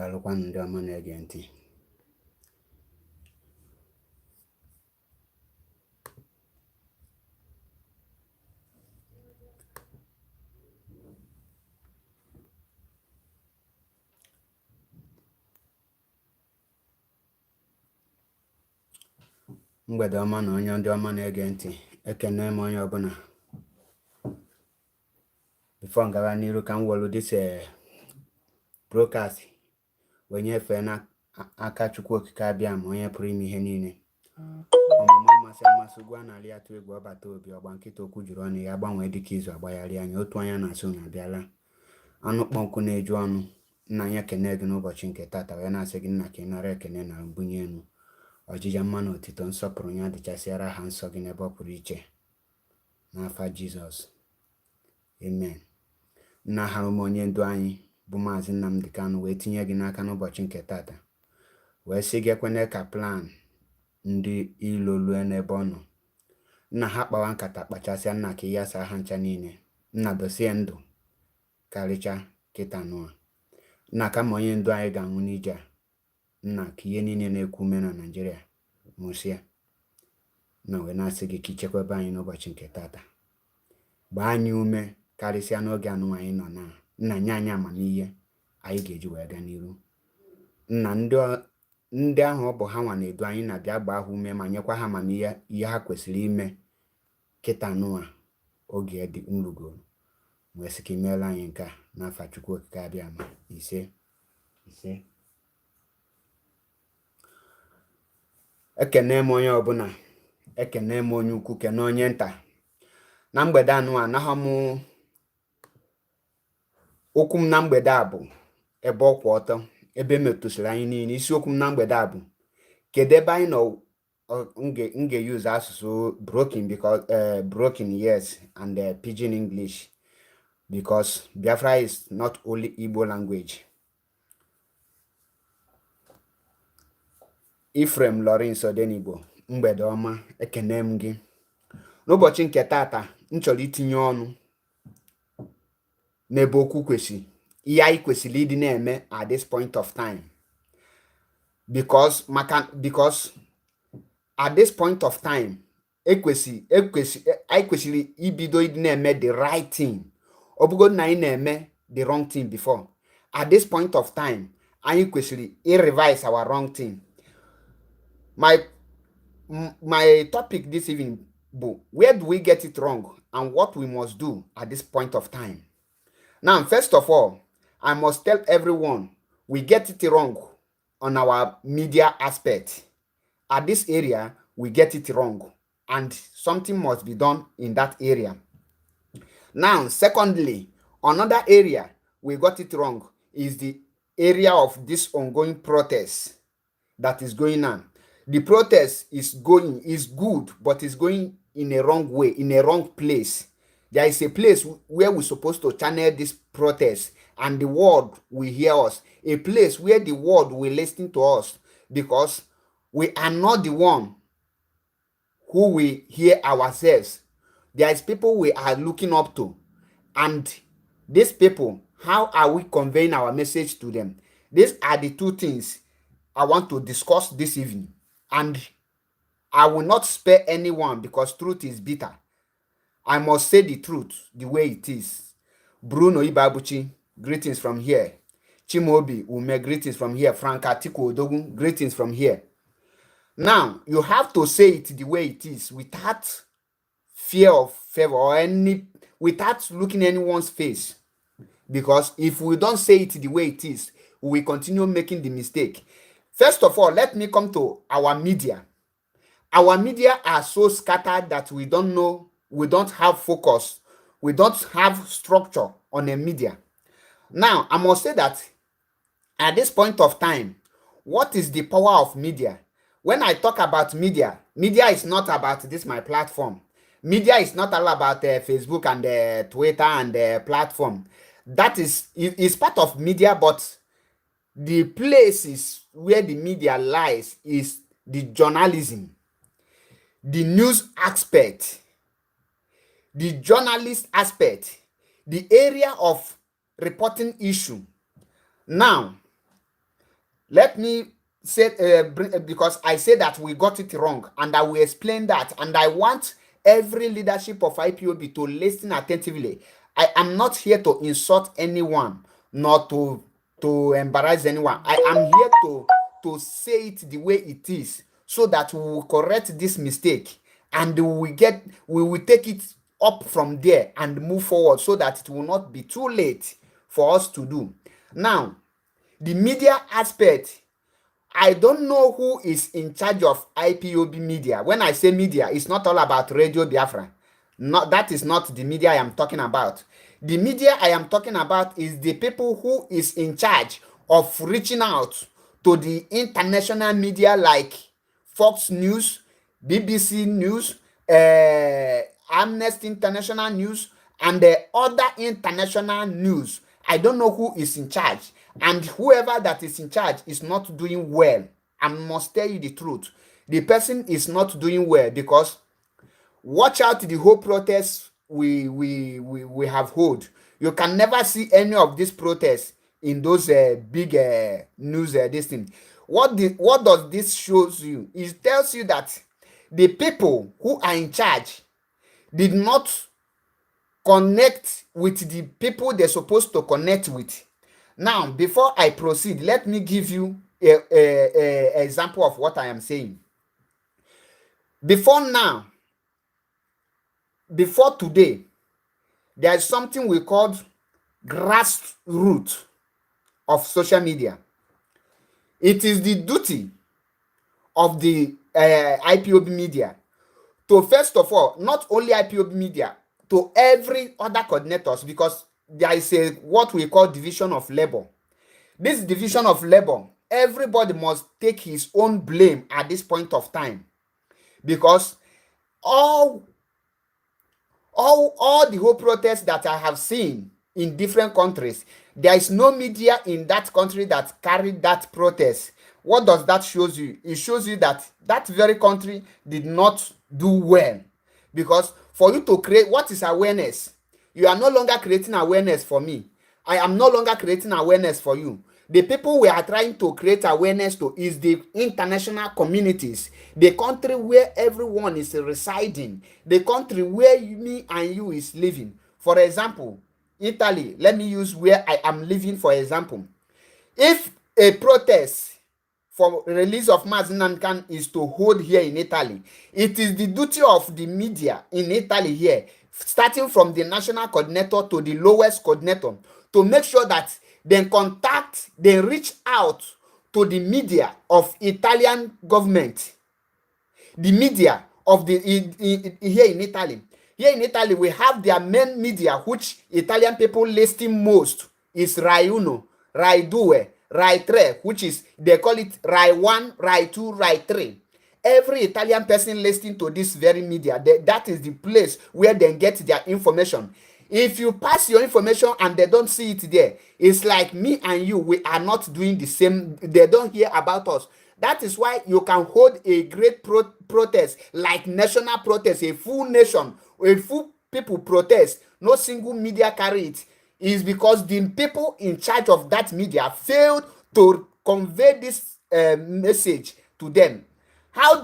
Daalụkwanụ ndị ọma na-ege ntị. Mgbede ọma na onye ndị ọma na-ege ntị. Ekene m onye ọbụla. Before m gara n'iru ka m welu this broadcast wee nyefee n'aka Chukwu okike abịa ma onye pụrụ ime ihe niile. Ọmụma mmasị ugwu a na-alị atụ egwu ọbata obi ọgba nkịta okwu juru ọnụ ya gbanwee dịka izu agbagharị anya otu anya na-asụ na abịala. Anụ kpọnkụ na-eju ọnụ. Nna anyị ekene gị n'ụbọchị nke tata wee na-asị gị nna ka ị nara ekene na mbunye elu. Ọjịja mma na otito nsọpụrụ ya dịchasịara ha nsọ gị n'ebe ọ pụrụ iche. N'afa Jizọs. Amen. Nna hara m onye ndu anyị bụ Maazị Nnamdi Kanu wee tinye gị n'aka n'ụbọchị nke tata. Wee sị gị ekwene ka plan ndị ilo lue n'ebe ọ nọ. Nna ha kpawa nkata kpachasịa nna ka ya saa ha ncha niile. Nna dosie ndụ karịcha kịta nụa. Nna kama onye ndu anyị ga-anwụ n'ije a. Nna ka ihe niile na-ekwu ume na Naịjirịa nwụsịa. Na wee na-asị gị ka ichekwebe anyị n'ụbọchị nke tata. Gbaa anyị ume karịsịa n'oge anụnwa anyị nọ na. Nna nye anyị amamihe anyị ga-eji wee gaa n'iru. Nna ndị ahụ ọ bụ ha nwa na-edu anyị na-abịa gbaa ha ume ma nyekwa ha amamihe ihe ha kwesịrị ime kịta nụa oge dị nrugoro. Wee sị ka imeela anyị nke a n'afa Chukwu okike abịa ma ise. Ekene m onye ọbụla. Ekene m onye ukwu kene onye nta. Na mgbede anụ anaghị m okwu m na mgbede a bụ ebe ọkwụ ọtọ ebe metụsịrị anyị niile. Isiokwu m na mgbede a bụ kedu ebe anyị nọ. M ga-use asụsụ broken yes and pidgin English because Biafra is not only Igbo language. Ifrem Lawrence Odenigbo, mgbede ọma, ekene m gị. N'ụbọchị nke tata m chọrọ itinye ọnụ n'ebe okwu kwesịrị ihe anyị kwesịrị ịdị na-eme at this point of time because at this point of time anyị kwesịrị ibido ịdị na-eme the right thing. Ọ bụgodị na anyị na-eme the wrong thing before. At this point of time anyị kwesịrị revise our wrong thing. My topic this evening bụ where do we get it wrong and what we must do at this point of time. Now, first of all, I must tell everyone we get it wrong on our media aspect. At this area, we get it wrong and something must be done in that area. Now, secondly, another area we got it wrong is the area of this ongoing protest that is going on. The protest is good, but it's going in a wrong way, in a wrong place. There is a place where we're supposed to channel this protest and the world will hear us. A place where the world will listen to us because we are not the one who will hear ourselves. There is people we are looking up to. And these people, how are we conveying our message to them? These are the two things I want to discuss this evening. And I will not spare anyone because truth is bitter. I must say the truth the way it is. Bruno Ibabuchi, greetings from here. Chimobi Ume, greetings from here. Frank Atiku Odogun, greetings from here. Now, you have to say it the way it is without fear of favor or without looking anyone's face. Because if we don't say it the way it is, we will continue making the mistake. First of all, let me come to our media. Our media are so scattered that we don't know, we don't have focus, we don't have structure on a media. Now, I must say that at this point of time, what is the power of media? When I talk about media, media is not about this my platform. Media is not all about Facebook and Twitter and platform. That is part of media, but the places where the media lies is the journalism, the news aspect, the journalist aspect, the area of reporting issue. Now, Let me say, because I say that we got it wrong, and I will explain that. And I want every leadership of IPOB to listen attentively. I am not here to insult anyone, nor to embarrass anyone. I am here to say it the way it is, so that we will correct this mistake, and we will take it up from there and move forward, so that it will not be too late for us to do. Now, the media aspect, I don't know who is in charge of IPOB media. When I say media, it's not all about Radio Biafra. That is not the media I am talking about. The media I am talking about is the people who is in charge of reaching out to the international media like Fox News, BBC News, Amnesty International News, and the other international news. I don't know who is in charge, and whoever that is in charge is not doing well. I must tell you the truth. The person is not doing well, because watch out the whole protest we have hold. You can never see any of these protests in those big news this thing. What does this shows you? It tells you that the people who are in charge did not connect with the people they're supposed to connect with. Now, before I proceed, let me give you a example of what I am saying. Before today, there is something we call grassroots of social media. It is the duty of the IPOB media to, first of all, not only IPOB media, to every other coordinators, because there is what we call division of labor. This division of labor, everybody must take his own blame at this point of time, because all the whole protests that I have seen in different countries, there is no media in that country that carried that protest. What does that show you? It shows you that that very country did not do well, because for you to create what is awareness, you are no longer creating awareness for me. I am no longer creating awareness for you. The people we are trying to create awareness to is the international communities, the country where everyone is residing, the country where me and you is living. For example, Italy, let me use where I am living for example. If a protest for release of Mazinankan is to hold here in Italy, it is the duty of the media in Italy here, starting from the national coordinator to the lowest coordinator, to make sure that they reach out to the media of Italian government, the media of the here in Italy. Here in Italy, we have their main media, which Italian people listen most, is Rai Uno, Rai Due, Rai 3, which is, they call it Rai 1, Rai 2, Rai 3. Every Italian person listening to this very media, that is the place where they get their information. If you pass your information and they don't see it there, it's like me and you, we are not doing the same. They don't hear about us. That is why you can hold a great protest, like national protest, a full nation, a full people protest, no single media carry it. Is because the people in charge of that media failed to convey this message to them. How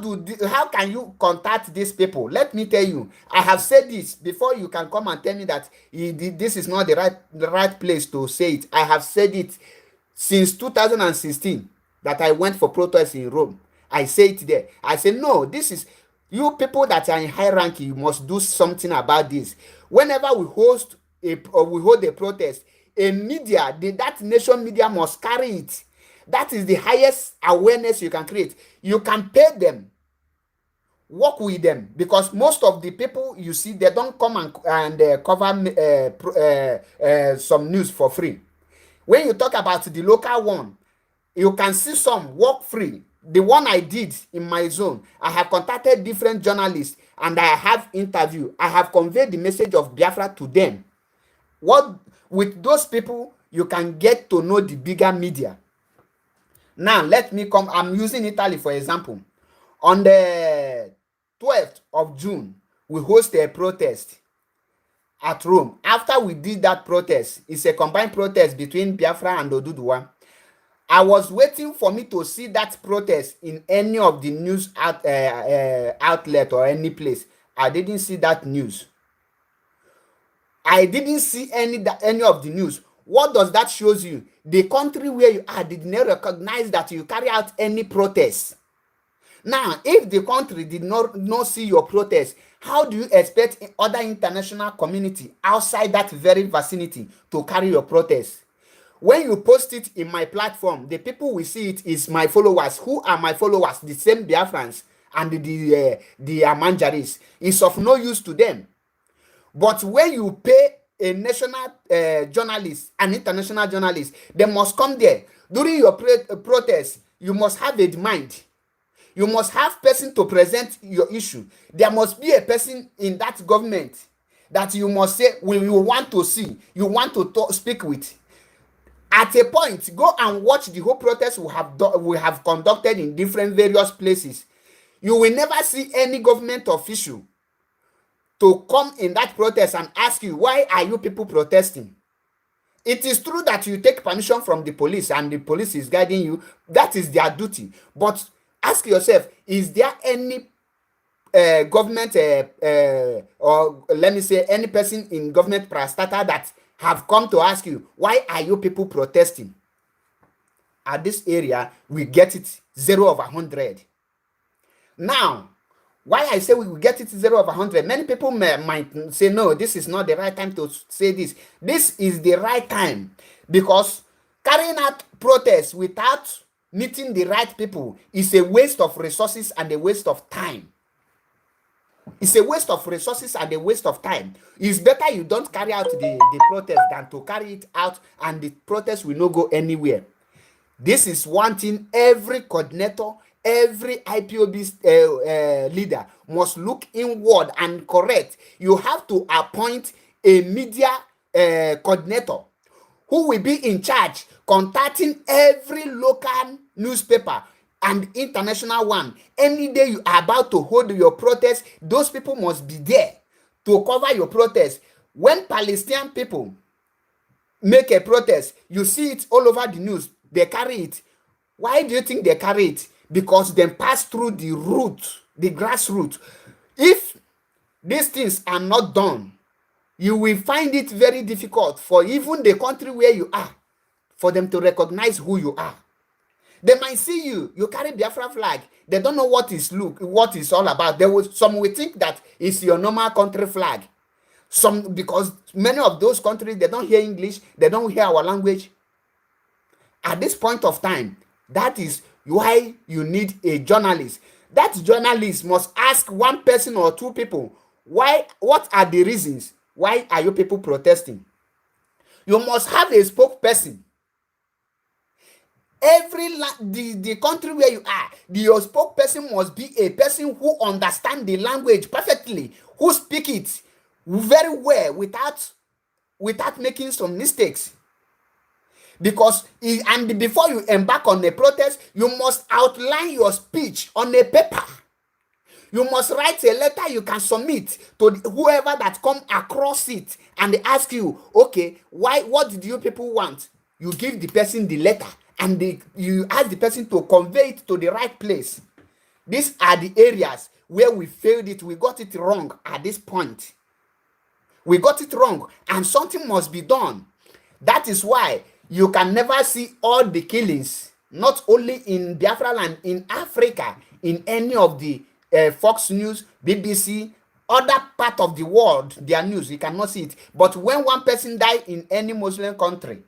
can you contact these people? Let me tell you, I have said this before. You can come and tell me that this is not the right place to say it. I have said it since 2016 that I went for protest in Rome. I say it there. I say, no, this is, you people that are in high rank, you must do something about this. Whenever we hold a protest, a media, that nation media must carry it. That is the highest awareness you can create. You can pay them, work with them, because most of the people you see, they don't come and cover some news for free. When you talk about the local one, you can see some work free. The one I did in my zone, I have contacted different journalists and I have interviewed. I have conveyed the message of Biafra to them. With those people, you can get to know the bigger media. Now, let me come. I'm using Italy for example. On the 12th of June, we hosted a protest at Rome. After we did that protest, it's a combined protest between Biafra and Oduduwa. I was waiting for me to see that protest in any of the news outlet or any place. I didn't see that news. I didn't see any of the news. What does that shows you? The country where you are did not recognize that you carry out any protest. Now, if the country did not see your protest, how do you expect other international community outside that very vicinity to carry your protest? When you post it in my platform, the people will see it is my followers. Who are my followers? The same Biafrans and the Amanjaris. It's of no use to them. But when you pay a national journalist, an international journalist, they must come there. During your protest, you must have a demand. You must have person to present your issue. There must be a person in that government that you must say, you want to see, you want to speak with. At a point, go and watch the whole protest we have conducted in different various places. You will never see any government official to come in that protest and ask you, why are you people protesting? It is true that you take permission from the police and the police is guiding you. That is their duty. But ask yourself, is there any government or let me say any person in government parastatal that have come to ask you, why are you people protesting? At this area, we get it 0 over 100. Now, why I say we will get it 0 over 100, many people might say, no, this is not the right time to say this. This is the right time, because carrying out protests without meeting the right people is a waste of resources and a waste of time. It's a waste of resources and a waste of time. It's better you don't carry out the protest than to carry it out and the protest will not go anywhere. This is one thing every coordinator, every IPOB leader must look inward and correct. You have to appoint a media coordinator who will be in charge contacting every local newspaper and international one. Any day you are about to hold your protest, those people must be there to cover your protest. When Palestinian people make a protest, you see it all over the news. They carry it. Why do you think they carry it? Because they pass through the root, the grassroots. If these things are not done, you will find it very difficult for even the country where you are, for them to recognize who you are. They might see you carry Biafra flag. They don't know what is all about. Some will think that it's your normal country flag. Some, because many of those countries, they don't hear English, they don't hear our language. At this point of time, that is why you need a journalist. That journalist must ask one person or two people, what are the reasons? Why are you people protesting? You must have a spokesperson. The country where you are, your spokesperson must be a person who understands the language perfectly, who speak it very well without making some mistakes. Because and before you embark on a protest, you must outline your speech on a paper. You must write a letter you can submit to whoever that come across it and they ask you, okay, what did you people want? You give the person the letter and you ask the person to convey it to the right place. These are the areas where we failed it. We got it wrong at this point. We got it wrong and something must be done. That is why you can never see all the killings, not only in Biafra land, in Africa, in any of the Fox News, BBC, other part of the world, their news, you cannot see it. But when one person die in any Muslim country,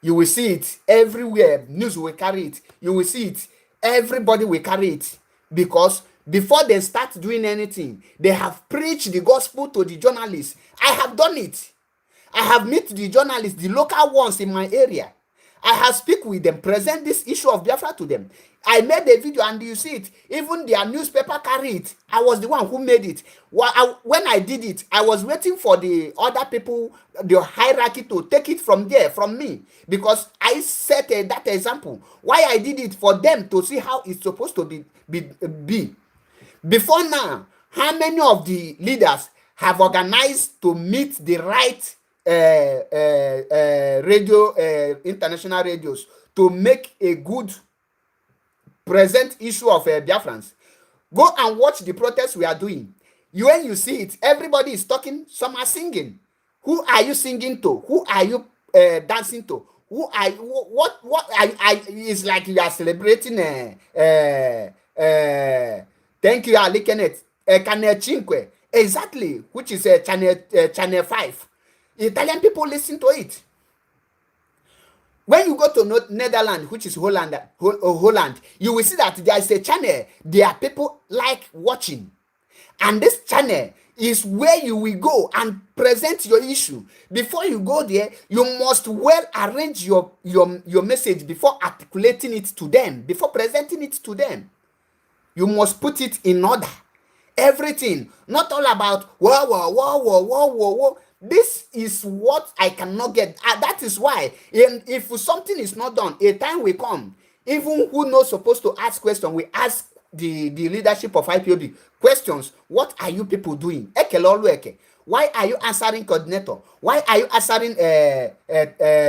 you will see it everywhere. News will carry it. You will see it. Everybody will carry it. Because before they start doing anything, they have preached the gospel to the journalists. I have done it. I have met the journalists, the local ones in my area. I have speak with them, present this issue of Biafra to them. I made a video and you see it. Even their newspaper carry it. I was the one who made it. When I did it, I was waiting for the other people, the hierarchy to take it from there, from me. Because I set that example. Why I did it for them to see how it's supposed to be. Before now, how many of the leaders have organized to meet the right radio, international radios to make a good present issue of Biafrans. Go and watch the protests we are doing. When you see it, everybody is talking, some are singing. Who are you singing to? Who are you dancing to? Who are you, what it's like you are celebrating thank you, Ali Kenneth, Channel 5, exactly, which is Channel 5. Italian people listen to it. When you go to Netherlands, which is Holland, you will see that there is a channel there are people like watching. And this channel is where you will go and present your issue. Before you go there, you must well arrange your message before articulating it to them, before presenting it to them. You must put it in order. Everything, not all about whoa. This is what I cannot get. That is why, if something is not done, a time will come. Even who not supposed to ask questions, we ask the leadership of IPOB questions. What are you people doing? Why are you answering coordinator? Why are you answering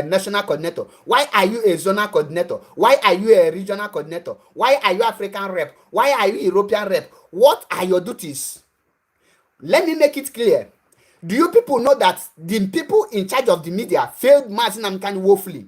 national coordinator? Why are you a zonal coordinator? Why are you a regional coordinator? Why are you African rep? Why are you European rep? What are your duties? Let me make it clear. Do you people know that the people in charge of the media failed Mazi Nnamdi Kanu woefully?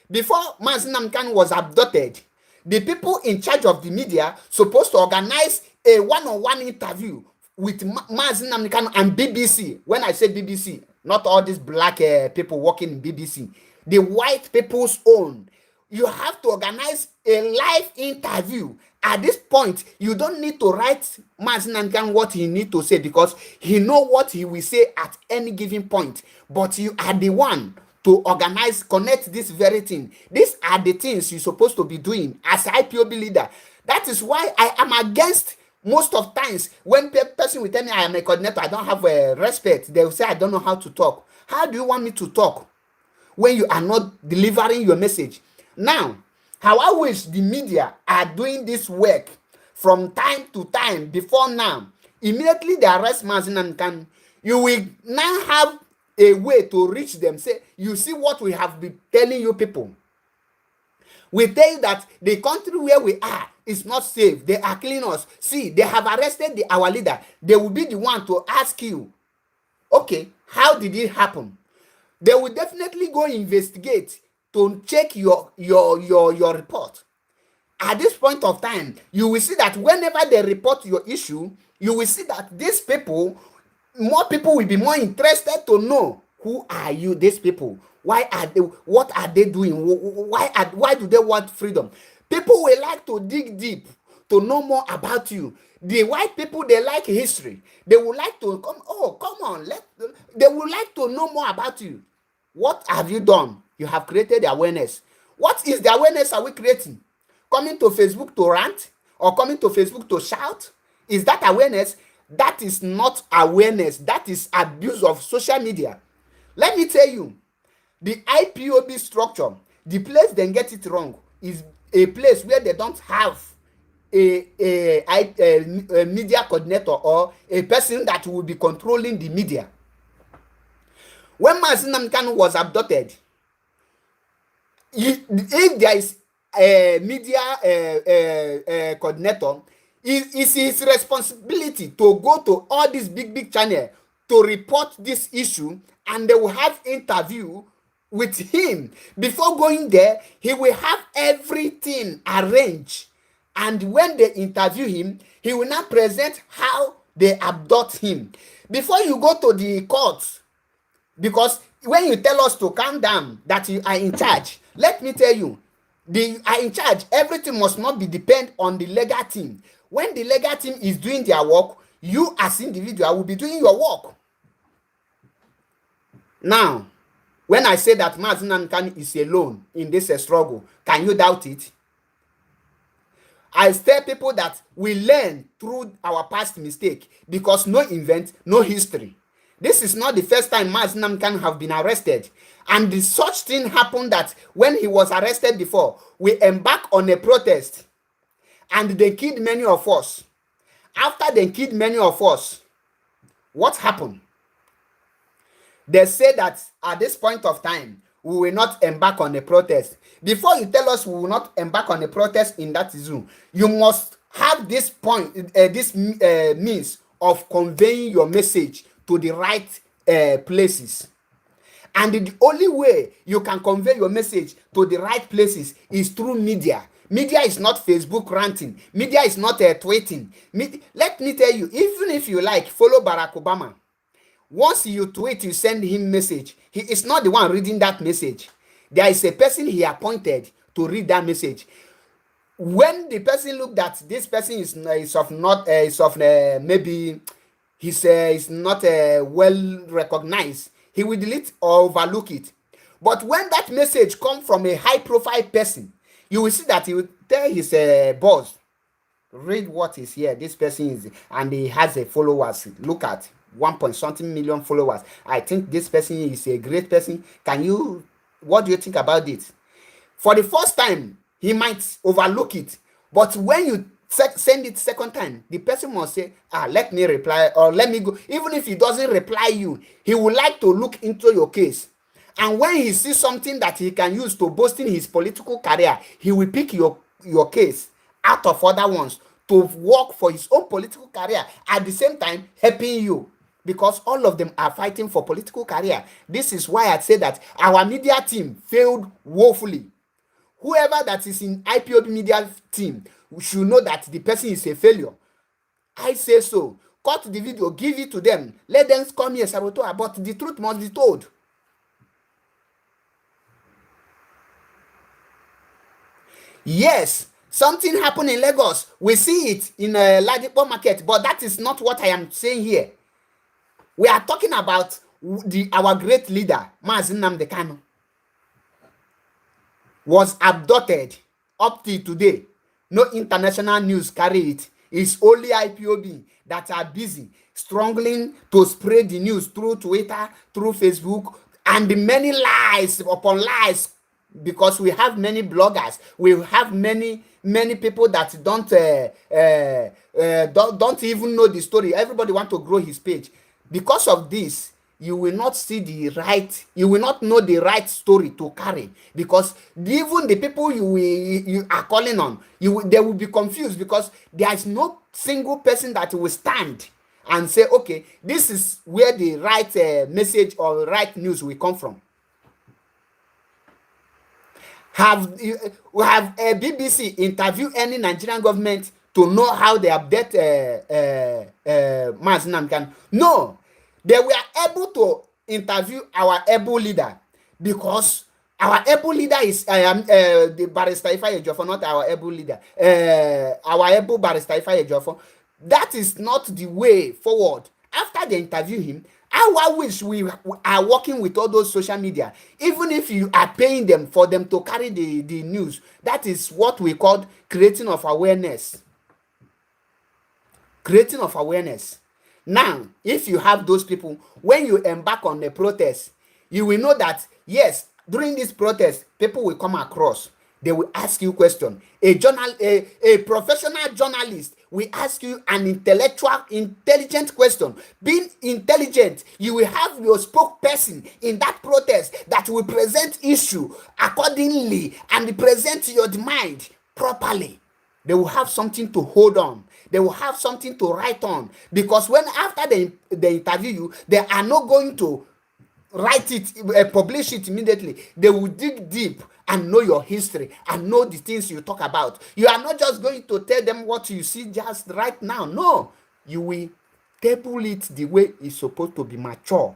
Before Mazi Nnamdi Kanu was abducted, the people in charge of the media supposed to organize a one-on-one interview with Mazi Nnamdi Kanu and BBC. When I say BBC, not all these black people working in BBC, the white people's own. You have to organize a live interview. At this point, you don't need to write Mazi Nnamdi Kanu what he need to say, because he know what he will say at any given point. But you are the one to organize, connect this very thing. These are the things you're supposed to be doing as IPOB leader. That is why I am against most of times when person will tell me I am a coordinator, I don't have respect. They will say I don't know how to talk. How do you want me to talk when you are not delivering your message? Now, how I wish the media are doing this work from time to time. Before now, immediately they arrest Mazi Nnamdi Kanu, you will now have a way to reach them. Say, you see what we have been telling you people. We tell you that the country where we are is not safe. They are killing us. See, they have arrested our leader. They will be the one to ask you, okay, how did it happen? They will definitely go investigate to check your report. At this point of time, you will see that whenever they report your issue, you will see that these people, more people will be more interested to know, who are you, these people? Why are they, what are they doing? Why do they want freedom? People will like to dig deep to know more about you. The white people, they like history. They would like to come on, they would like to know more about you. What have you done? You have created awareness. What is the awareness are we creating? Coming to Facebook to rant or coming to Facebook to shout? Is that awareness? That is not awareness. That is abuse of social media. Let me tell you, the IPOB structure, the place they get it wrong is a place where they don't have a media coordinator or a person that will be controlling the media. When Mazi Nnamdi Kanu was abducted, if there is a media coordinator, it's his responsibility to go to all these big channels to report this issue, and they will have interview with him. Before going there, he will have everything arranged, and when they interview him, he will now present how they abduct him. Before you go to the courts, because when you tell us to calm down, that you are in charge, let me tell you, you are in charge. Everything must not be depend on the legal team. When the legal team is doing their work, you as individual will be doing your work. Now, when I say that Mazi Nnamdi Kanu is alone in this struggle, can you doubt it? I tell people that we learn through our past mistake, because no event, no history. This is not the first time Mazi Nnamdi Kanu have been arrested. And the such thing happened that when he was arrested before, we embarked on a protest and they killed many of us. After they killed many of us, what happened? They say that at this point of time, we will not embark on a protest. Before you tell us we will not embark on a protest in that Zoom, you must have this point, this means of conveying your message to the right places. And the only way you can convey your message to the right places is through media. Media is not Facebook ranting. Media is not tweeting. Let me tell you, even if you like, follow Barack Obama. Once you tweet, you send him message. He is not the one reading that message. There is a person he appointed to read that message. When the person looked at this person is maybe is not well recognized, he will delete or overlook it. But when that message comes from a high profile person, you will see that he will tell his boss, read what is here. This person is, and he has a followers. Look at 1 point something million followers. I think this person is a great person. What do you think about it? For the first time, he might overlook it. But when you send it second time, the person must say, let me reply, or let me go. Even if he doesn't reply you, he would like to look into your case. And when he sees something that he can use to boost in his political career, he will pick your case out of other ones to work for his own political career, at the same time helping you, because all of them are fighting for political career. This is why I say that our media team failed woefully. Whoever that is in IPOB media team should know that the person is a failure. I say so. Cut the video, give it to them. Let them come here, saboteur, but the truth must be told. Yes, something happened in Lagos. We see it in a Ladipo market, but that is not what I am saying here. We are talking about our great leader, Mazi Nnamdi Kanu, was abducted up till today. No international news carry it. It's only IPOB that are busy struggling to spread the news through Twitter, through Facebook, and the many lies upon lies, because we have many bloggers, we have many people that don't even know the story. Everybody want to grow his page. Because of this, you will not know the right story to carry, because even the people you are calling on, they will be confused, because there is no single person that will stand and say, okay, this is where the right message or right news will come from. Have a BBC interview any Nigerian government to know how they update Mazi Nnamdi Kanu? No. They were able to interview our able leader, because our able leader is the Barrister Ifeanyi Ejiofor, not our able leader. Our able Barrister Ifeanyi Ejiofor. That is not the way forward. After they interview him, I wish we are working with all those social media. Even if you are paying them for them to carry the news, that is what we call creating of awareness. Creating of awareness. Now, if you have those people, when you embark on a protest, you will know that, yes, during this protest, people will come across. They will ask you questions. A professional journalist will ask you an intelligent question. Being intelligent, you will have your spokesperson in that protest that will present issue accordingly and present your demand properly. They will have something to hold on. They will have something to write on, because when after they interview you, they are not going to write it, publish it immediately. They will dig deep and know your history and know the things you talk about. You are not just going to tell them what you see just right now. No, you will table it the way it's supposed to be, mature.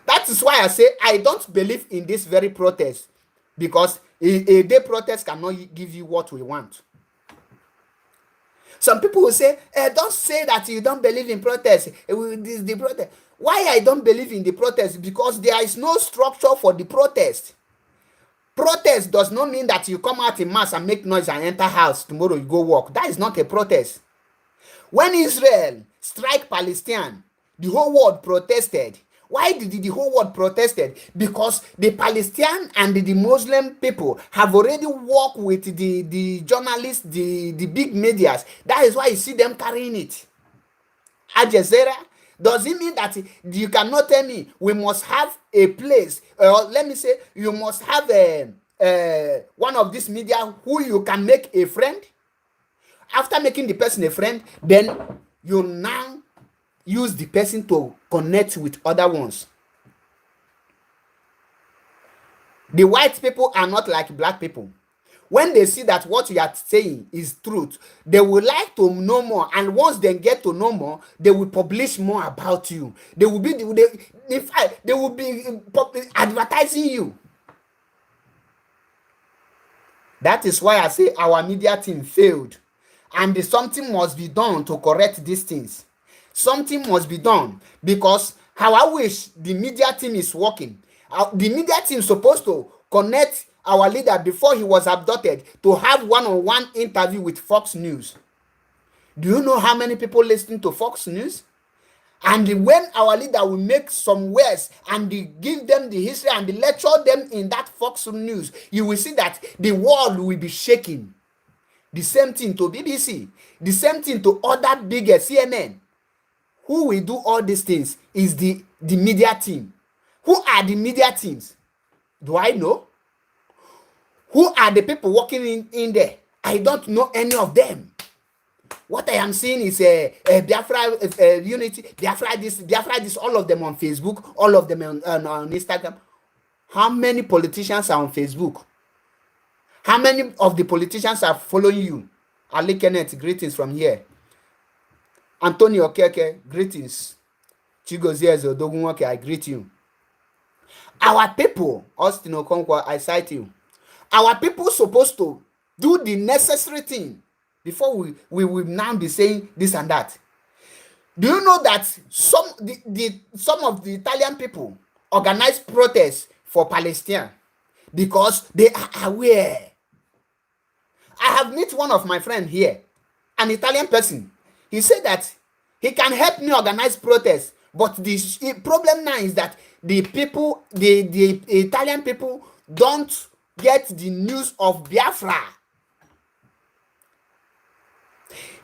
That is why I say I don't believe in this very protest, because a day protest cannot give you what we want. Some people will say, don't say that you don't believe in protest. The protest. Why I don't believe in the protest? Because there is no structure for the protest. Protest does not mean that you come out in mass and make noise and enter house. Tomorrow you go work. That is not a protest. When Israel strike Palestine, the whole world protested. Why did the whole world protested? Because the Palestinian and the Muslim people have already worked with the journalists, the big medias. That is why you see them carrying it. Al Jazeera, Does it mean that you cannot tell me we must have a place, or let me say you must have one of these media who you can make a friend? After making the person a friend, then you now use the person to connect with other ones. The white people are not like black people. When they see that what you are saying is truth, they will like to know more, and once they get to know more, they will publish more about you. They will be in fact they will be advertising you. That is why I say our media team failed, and something must be done to correct these things. Something must be done, because how I wish the media team is working. The media team is supposed to connect our leader before he was abducted to have one-on-one interview with Fox News. Do you know how many people listen to Fox News? And when our leader will make some words and give them the history and lecture them in that Fox News, you will see that the world will be shaking. The same thing to BBC, the same thing to other bigger CNN. Who will do all these things is the media team. Who are the media teams? Do I know? Who are the people working in there? I don't know any of them. What I am seeing is Biafra unity, Biafra this, all of them on Facebook, all of them on Instagram. How many politicians are on Facebook? How many of the politicians are following you? Ali Kenneth, greetings from here. Antonio Okeke, greetings. Chigozie Odogunwoke, I greet you. Our people, Austin Okonkwo, I cite you. Our people supposed to do the necessary thing before we will now be saying this and that. Do you know that some of the Italian people organize protests for Palestine because they are aware? I have met one of my friends here, an Italian person. He said that he can help me organize protests, but the problem now is that the people, the Italian people, don't get the news of Biafra.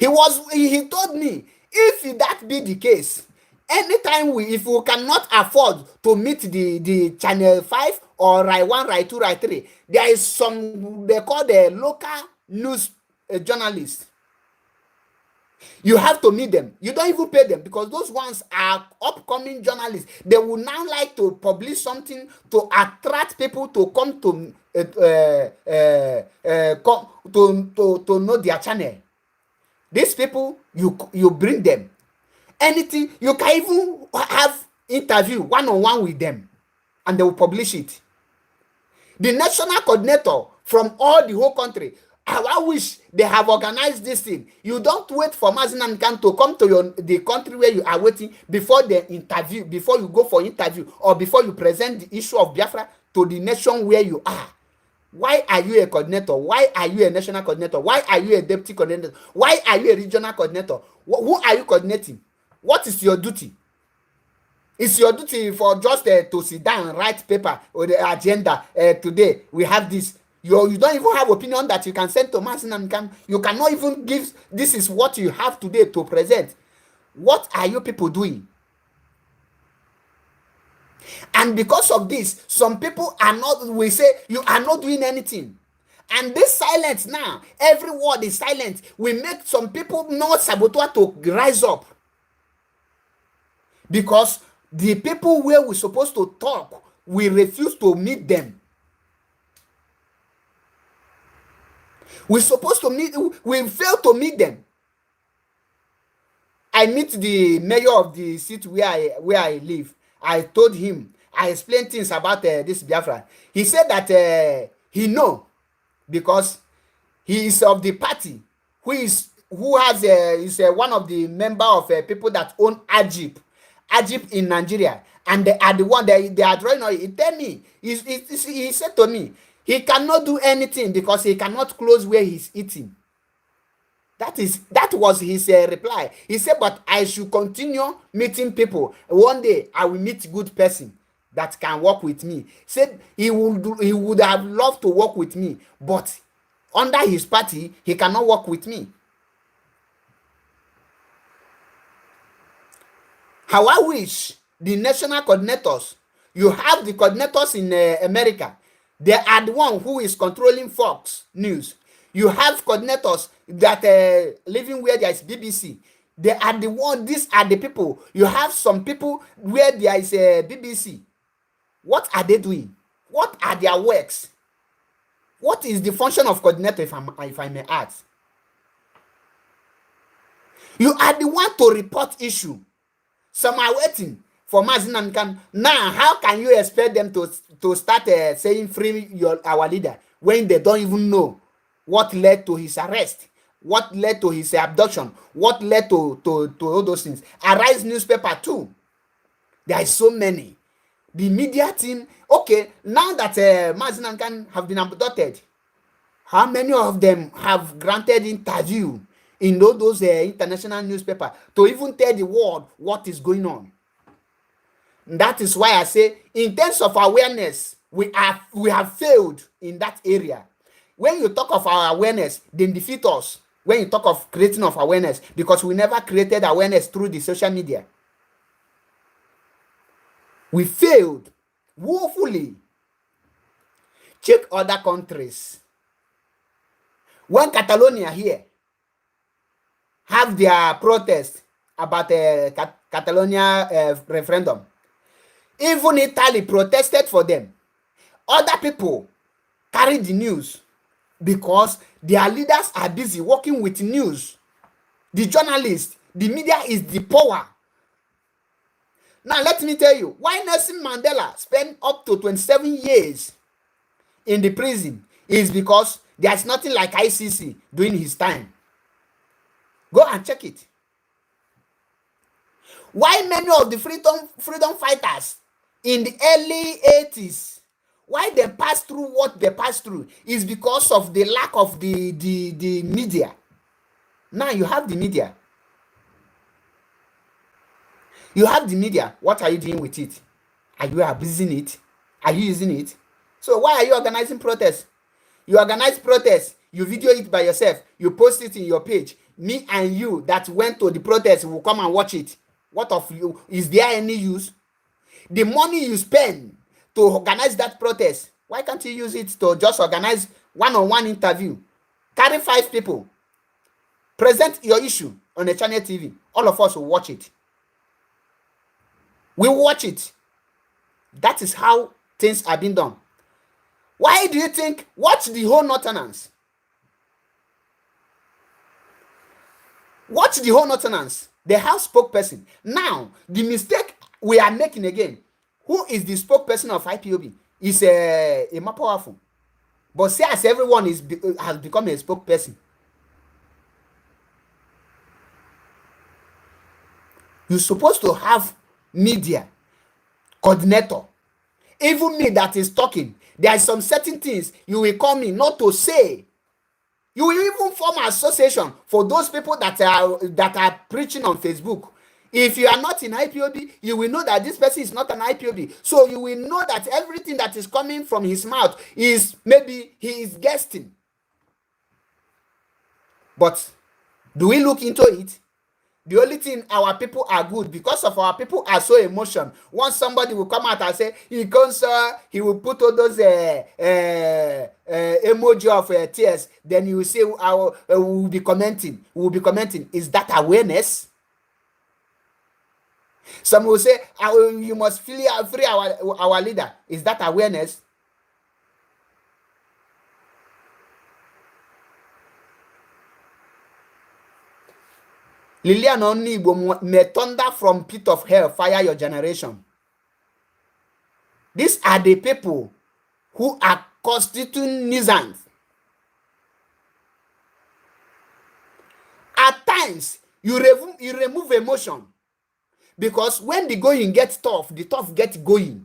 He told me, if that be the case, anytime if we cannot afford to meet the channel 5 or Rai 1, Rai 2, Rai 3, there is some they call the local news journalists. You have to meet them. You don't even pay them, because those ones are upcoming journalists. They will now like to publish something to attract people to come to know their channel. These people, you bring them. Anything, you can even have interview one-on-one with them, and they will publish it. The national coordinator from all the whole country, I wish they have organized this thing. You don't wait for Mazi Nnamdi Kanu to come to the country where you are waiting before the interview, before you go for interview, or before you present the issue of Biafra to the nation where you are. Why are you a coordinator? Why are you a national coordinator? Why are you a deputy coordinator? Why are you a regional coordinator? Who are you coordinating? What is your duty? It's your duty for just to sit down and write paper or the agenda. Today we have this. You don't even have opinion that you can send to Mazi Nnamdi Kanu. You cannot even give. This is what you have today to present. What are you people doing? And because of this, some people are not, we say, you are not doing anything. And this silence now, every word is silent. We make some people not saboteur to rise up. Because the people where we're supposed to talk, we refuse to meet them. We're supposed to meet, we fail to meet them. I meet the mayor of the city where I live. I told him, I explained things about this Biafra. He said that he know, because he is of the party who is one of the member of people that own Ajib in Nigeria, and they are the one they are drawing on. He tell me, he said to me, he cannot do anything because he cannot close where he's eating. That was his reply. He said, but I should continue meeting people. One day I will meet good person that can work with me. Said he would have loved to work with me, but under his party he cannot work with me. How I wish the national coordinators, you have the coordinators in America, they are the one who is controlling Fox News. You have coordinators that living where there is BBC. They are the one. These are the people. You have some people where there is a BBC. What are they doing? What are their works? What is the function of coordinator, if I may ask? You are the one to report issue. Some are waiting for Mazinam can. Now, how can you expect them to start saying free our leader when they don't even know what led to his arrest, what led to his abduction, what led to all those things? Arise newspaper too. There is so many. The media team. Okay, now that Mazinam can have been abducted, how many of them have granted interview in all those international newspapers to even tell the world what is going on? That is why I say, in terms of awareness, we have failed in that area. When you talk of our awareness, they defeat us. When you talk of creating of awareness, because we never created awareness through the social media. We failed woefully. Check other countries. When Catalonia here have their protest about Catalonia referendum, even Italy protested for them. Other people carry the news because their leaders are busy working with news. The journalists, the media is the power. Now let me tell you, why Nelson Mandela spent up to 27 years in the prison is because there's nothing like ICC during his time. Go and check it. Why many of the freedom fighters in the early 80s, why they passed through what they passed through is because of the lack of the media. Now you have the media. You have the media. What are you doing with it? Are you abusing it? Are you using it? So why are you organizing protests? You organize protests, you video it by yourself, you post it in your page. Me and you that went to the protest will come and watch it. What of you? Is there any use? The money you spend to organize that protest, why can't you use it to just organize one-on-one interview? Carry 5 people. Present your issue on a channel TV. All of us will watch it. We watch it. That is how things are being done. Why do you think? Watch the whole Northerners. Watch the whole Northerners. They have spokesperson. Now, the mistake we are making again, who is the spokesperson of IPOB? Is a more powerful. But see, as everyone has become a spokesperson. You're supposed to have media coordinator. Even me that is talking, there are some certain things you will call me not to say. You will even form an association for those people that are preaching on Facebook. If you are not in IPOB, you will know that this person is not an IPOB. So you will know that everything that is coming from his mouth is maybe he is guessing. But do we look into it? The only thing, our people are good because of our people are so emotional. Once somebody will come out and say he comes, he will put all those emoji of tears. Then you will say, we will be commenting. We will be commenting. Is that awareness? Some will say, you must free our leader. Is that awareness? Lilian Onigbo, may thunder from pit of hell fire your generation. These are the people who are constituting nuisance. At times, you remove emotion. Because when the going gets tough, the tough gets going.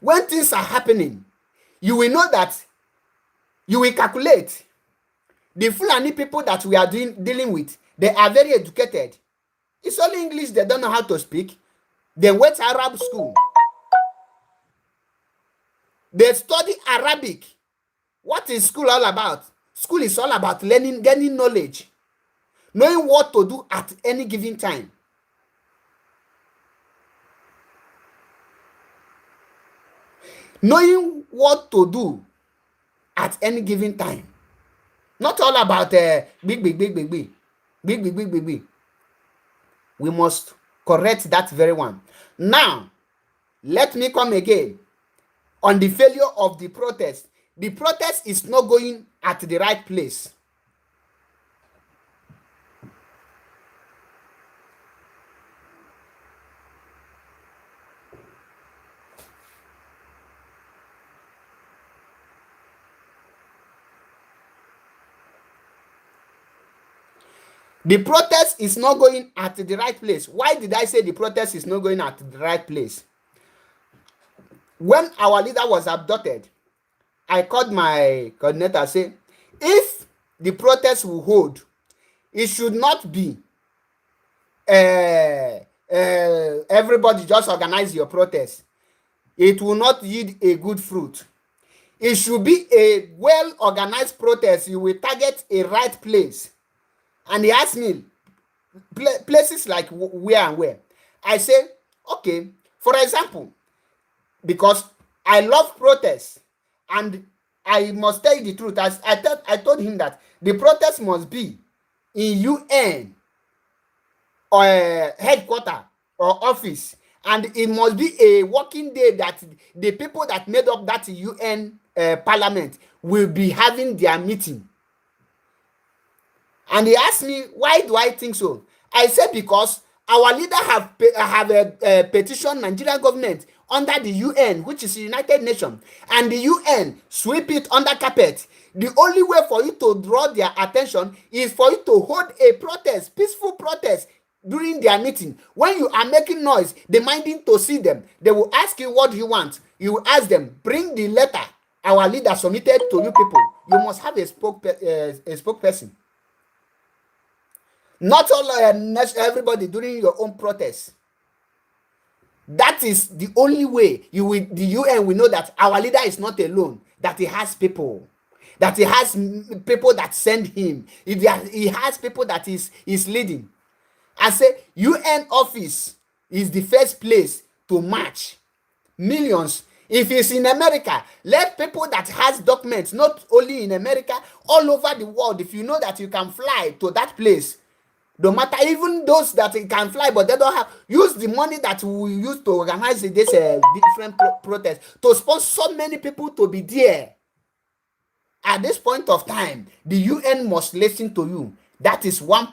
When things are happening, you will know that you will calculate. The Fulani people that we are dealing with, they are very educated. It's only English they don't know how to speak. They went to Arab school. They study Arabic. What is school all about? School is all about learning, gaining knowledge, knowing what to do at any given time. knowing what to do at any given time. Not all about big. We must correct that very one. Now, let me come again on the failure of the protest. The protest is not going at the right place. The protest is not going at the right place. Why did I say the protest is not going at the right place? When our leader was abducted, I called my coordinator and say, if the protest will hold, it should not be everybody just organize your protest. It will not yield a good fruit. It should be a well-organized protest. You will target a right place. And he asked me, places like where and where? I say, okay, for example, because I love protests, and I must tell you the truth. As I told him that the protest must be in UN or headquarters or office, and it must be a working day that the people that made up that UN parliament will be having their meeting. And he asked me, why do I think so? I said, because our leader have a petition Nigerian government under the UN, which is the United Nations, and the UN sweep it under carpet. The only way for you to draw their attention is for you to hold a protest, peaceful protest, during their meeting. When you are making noise, demanding to see them, they will ask you, what do you want? You will ask them, bring the letter our leader submitted to you people. You must have a spokesperson. Not all everybody during your own protest. That is the only way the UN will know that our leader is not alone, that he has people, that he has people that send him, he has people that is leading. I say UN office is the first place to march millions. If it's in America, let people that has documents, not only in America, all over the world, if you know that you can fly to that place, no matter, even those that can fly but they don't have, use the money that we use to organize this different protest to sponsor so many people to be there. At this point of time, the UN must listen to you. That is one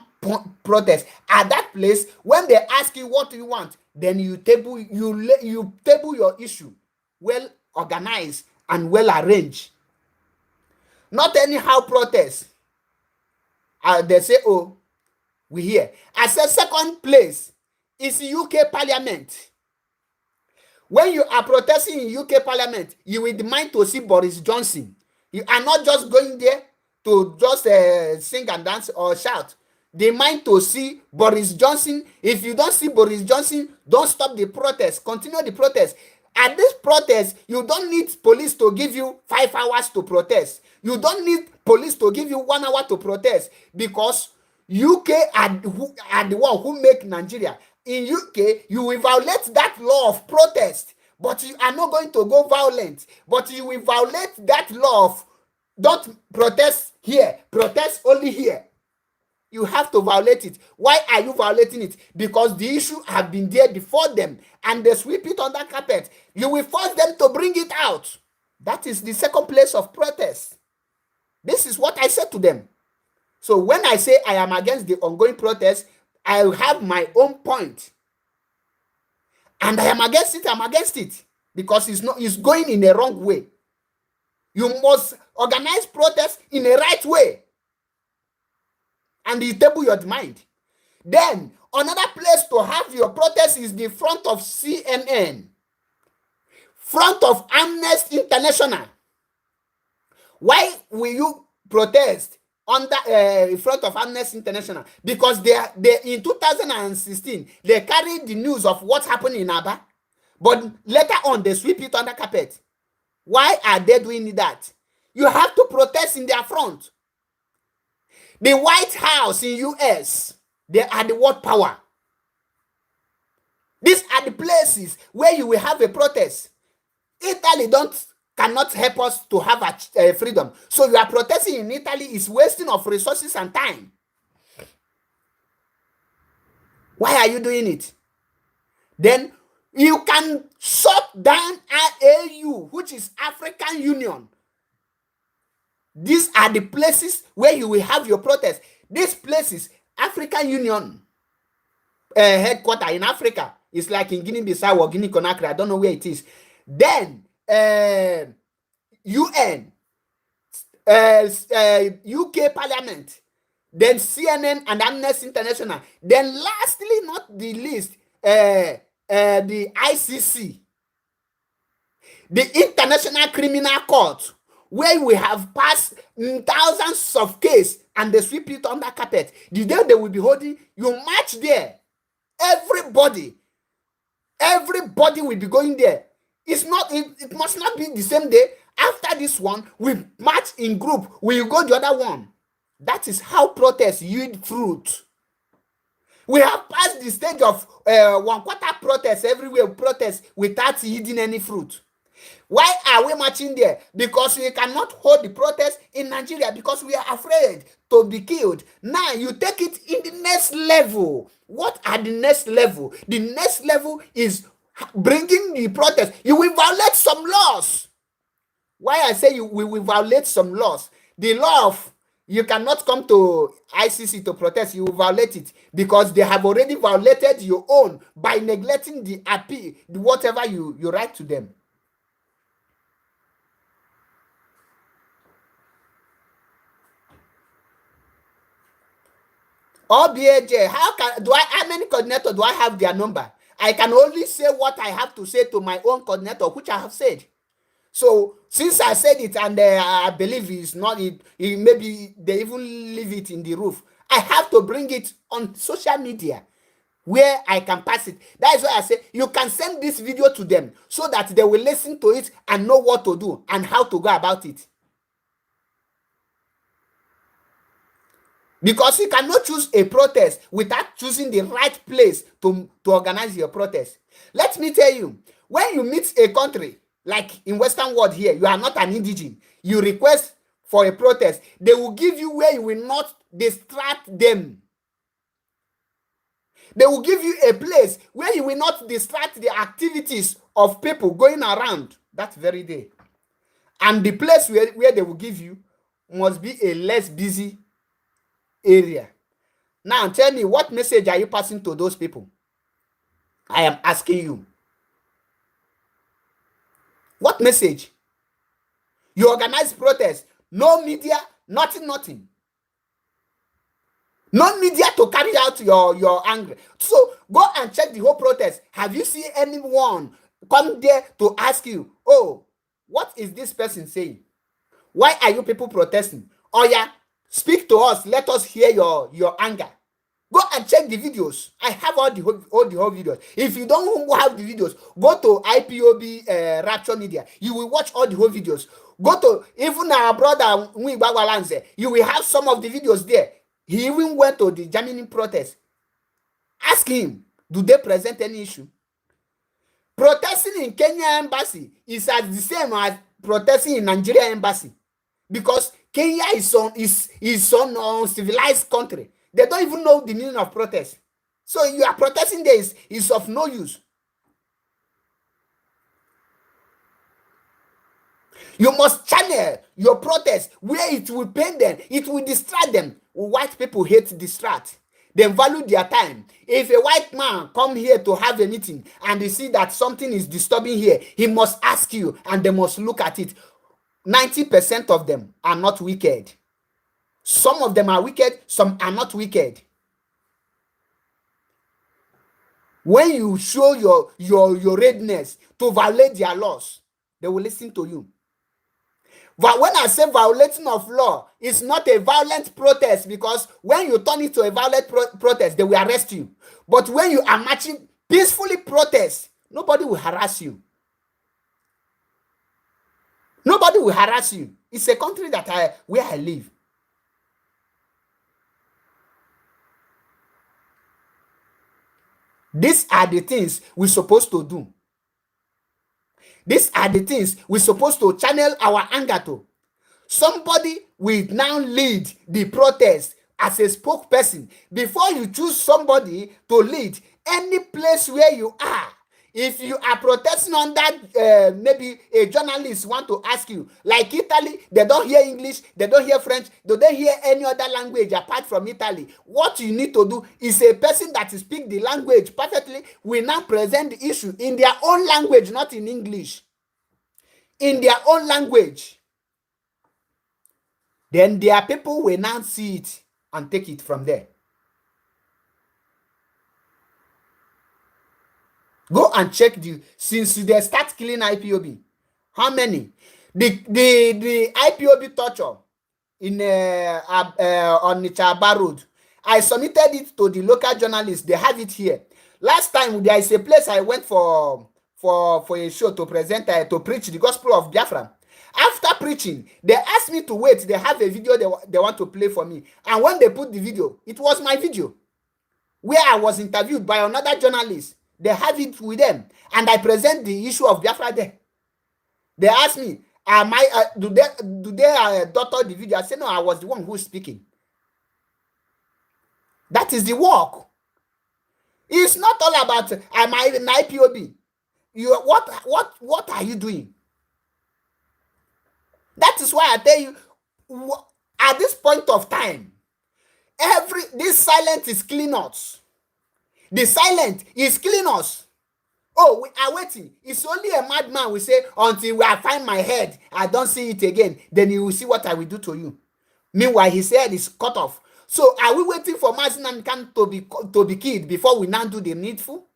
protest. At that place, when they ask you what you want, then you table your issue, well organized and well arranged. Not anyhow protest. They say, oh, we hear. I said second place is UK Parliament. When you are protesting in UK Parliament, you will demand to see Boris Johnson. You are not just going there to just sing and dance or shout. Demand to see Boris Johnson. If you don't see Boris Johnson, don't stop the protest. Continue the protest. At this protest, you don't need police to give you 5 hours to protest. You don't need police to give you 1 hour to protest, because UK are the one who make Nigeria. In UK, you will violate that law of protest, but you are not going to go violent. But you will violate that law of don't protest here, protest only here. You have to violate it. Why are you violating it? Because the issue have been there before them and they sweep it under carpet. You will force them to bring it out. That is the second place of protest. This is what I said to them. So when I say I am against the ongoing protest, I have my own point. And I am against it, I'm against it. Because it's going in a wrong way. You must organize protest in a right way. And you table your mind. Then, another place to have your protest is the front of CNN. Front of Amnesty International. Why will you protest in front of Amnesty International? Because they in 2016 they carried the news of what happened in Aba, but later on they sweep it under carpet. Why are they doing that? You have to protest in their front. The White House in US, they are the world power. These are the places where you will have a protest. Italy cannot help us to have a freedom. So you are protesting in Italy is wasting of resources and time. Why are you doing it? Then you can shut down AU, which is African Union. These are the places where you will have your protest. These places, African Union headquarter in Africa, is like in Guinea-Bissau or Guinea-Conakry. I don't know where it is. Then UN, UK Parliament, then CNN and Amnesty International. Then lastly, not the least, the ICC, the International Criminal Court, where we have passed thousands of cases and they sweep it under carpet. The day they will be holding, you march there. Everybody will be going there. It must not be the same day. After this one, we march in group. We go the other one. That is how protests yield fruit. We have passed the stage of 1/4 protests everywhere, protests without yielding any fruit. Why are we marching there? Because we cannot hold the protest in Nigeria because we are afraid to be killed. Now you take it in the next level. What are the next level? The next level is bringing the protest. You will violate some laws. Why I say we will violate some laws? The law of you cannot come to ICC to protest. You will violate it because they have already violated your own by neglecting the appeal, whatever you write to them. OBAJ, how many coordinators do I have their number? I can only say what I have to say to my own coordinator, which I have said. So since I said it and I believe it's not it, maybe they even leave it in the roof. I have to bring it on social media where I can pass it. That is why I say you can send this video to them so that they will listen to it and know what to do and how to go about it. Because you cannot choose a protest without choosing the right place to organize your protest. Let me tell you, when you meet a country, like in Western world here, you are not an indigene, you request for a protest, they will give you where you will not distract them. They will give you a place where you will not distract the activities of people going around that very day. And the place where they will give you must be a less busy area. Now tell me, what message are you passing to those people? I am asking you. What message? You organize protest, no media, nothing. No media to carry out your anger. So go and check the whole protest. Have you seen anyone come there to ask you, oh, what is this person saying? Why are you people protesting? Oh yeah, speak to us. Let us hear your anger. Go and check the videos. I have all the whole videos. If you don't have the videos, go to IPOB Rapture Media. You will watch all the whole videos. Go to even our brother Nwigbawalanze. You will have some of the videos there. He even went to the Germany protest. Ask him, do they present any issue? Protesting in Kenya embassy is as the same as protesting in Nigeria embassy, because Kenya is on uncivilized country. They don't even know the meaning of protest. So you are protesting there is of no use. You must channel your protest where it will pain them, it will distract them. White people hate distract. They value their time. If a white man come here to have a meeting and they see that something is disturbing here, he must ask you and they must look at it. 90% of them are not wicked. Some of them are wicked, some are not wicked. When you show your readiness to violate their laws, they will listen to you. But when I say violating of law, it's not a violent protest, because when you turn it to a violent protest, they will arrest you. But when you are marching peacefully protest, nobody will harass you. Nobody will harass you. It's a country where I live. These are the things we're supposed to do. These are the things we're supposed to channel our anger to. Somebody will now lead the protest as a spokesperson. Before you choose somebody to lead any place where you are, if you are protesting under maybe a journalist want to ask you, like Italy, they don't hear English, they don't hear French, they don't hear any other language apart from Italy. What you need to do is a person that speaks the language perfectly will now present the issue in their own language, not in English. In their own language. Then their people will now see it and take it from there. Go and check since they start killing IPOB. How many? The IPOB torture in on Nichaba Road. I submitted it to the local journalists. They have it here. Last time there is a place I went for a show to present to preach the gospel of Biafra. After preaching, they asked me to wait. They have a video they want to play for me. And when they put the video, it was my video where I was interviewed by another journalist. They have it with them. And I present the issue of Biafra there. They asked me, do they doctor the video? I said, no, I was the one who's speaking. That is the work. It's not all about, am I an IPOB? What are you doing? That is why I tell you, at this point of time, this silence is killing us. The silence is killing us. Oh, we are waiting. It's only a madman will say, until I find my head, I don't see it again. Then you will see what I will do to you. Meanwhile, his head is cut off. So are we waiting for Mazi Nnamdi Kanu to be killed before we now do the needful?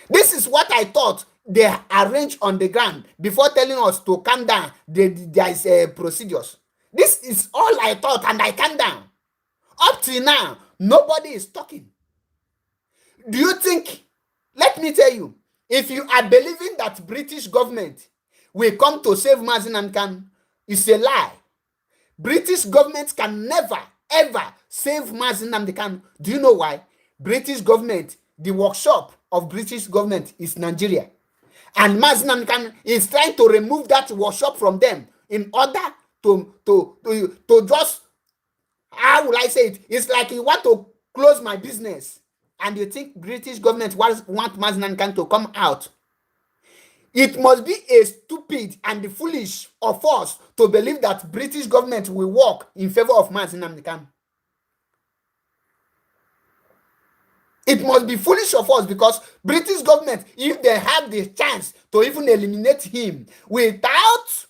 This is what I thought they arranged on the ground before telling us to calm down. There is procedures. This is all I thought, and I calmed down. Up till now, nobody is talking. Do you think, let me tell you, if you are believing that British government will come to save Mazi Nnamdi Kanu, it's a lie. British government can never, ever save Mazi Nnamdi Kanu. Do you know why? British government, the workshop of British government is Nigeria. And Mazi Nnamdi Kanu is trying to remove that workshop from them in order to just, how will I say it? It's like you want to close my business and you think British government want Mazi Nnamdi Kanu to come out. It must be a stupid and foolish of us to believe that British government will work in favor of Mazi Nnamdi Kanu. It must be foolish of us, because British government, if they have the chance to even eliminate him without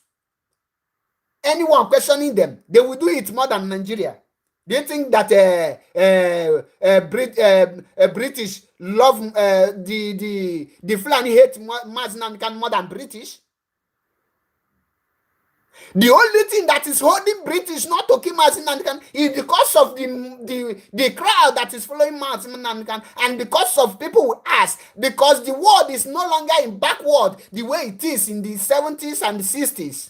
anyone questioning them, they will do it more than Nigeria. Do you think that British love the Fulani hate Mazi Nnamdi Kanu more than British? The only thing that is holding British not to kill Mazi Nnamdi Kanu is because of the crowd that is following Mazi Nnamdi Kanu, and because of people who ask, because the world is no longer in backward the way it is in the 70s and the 60s.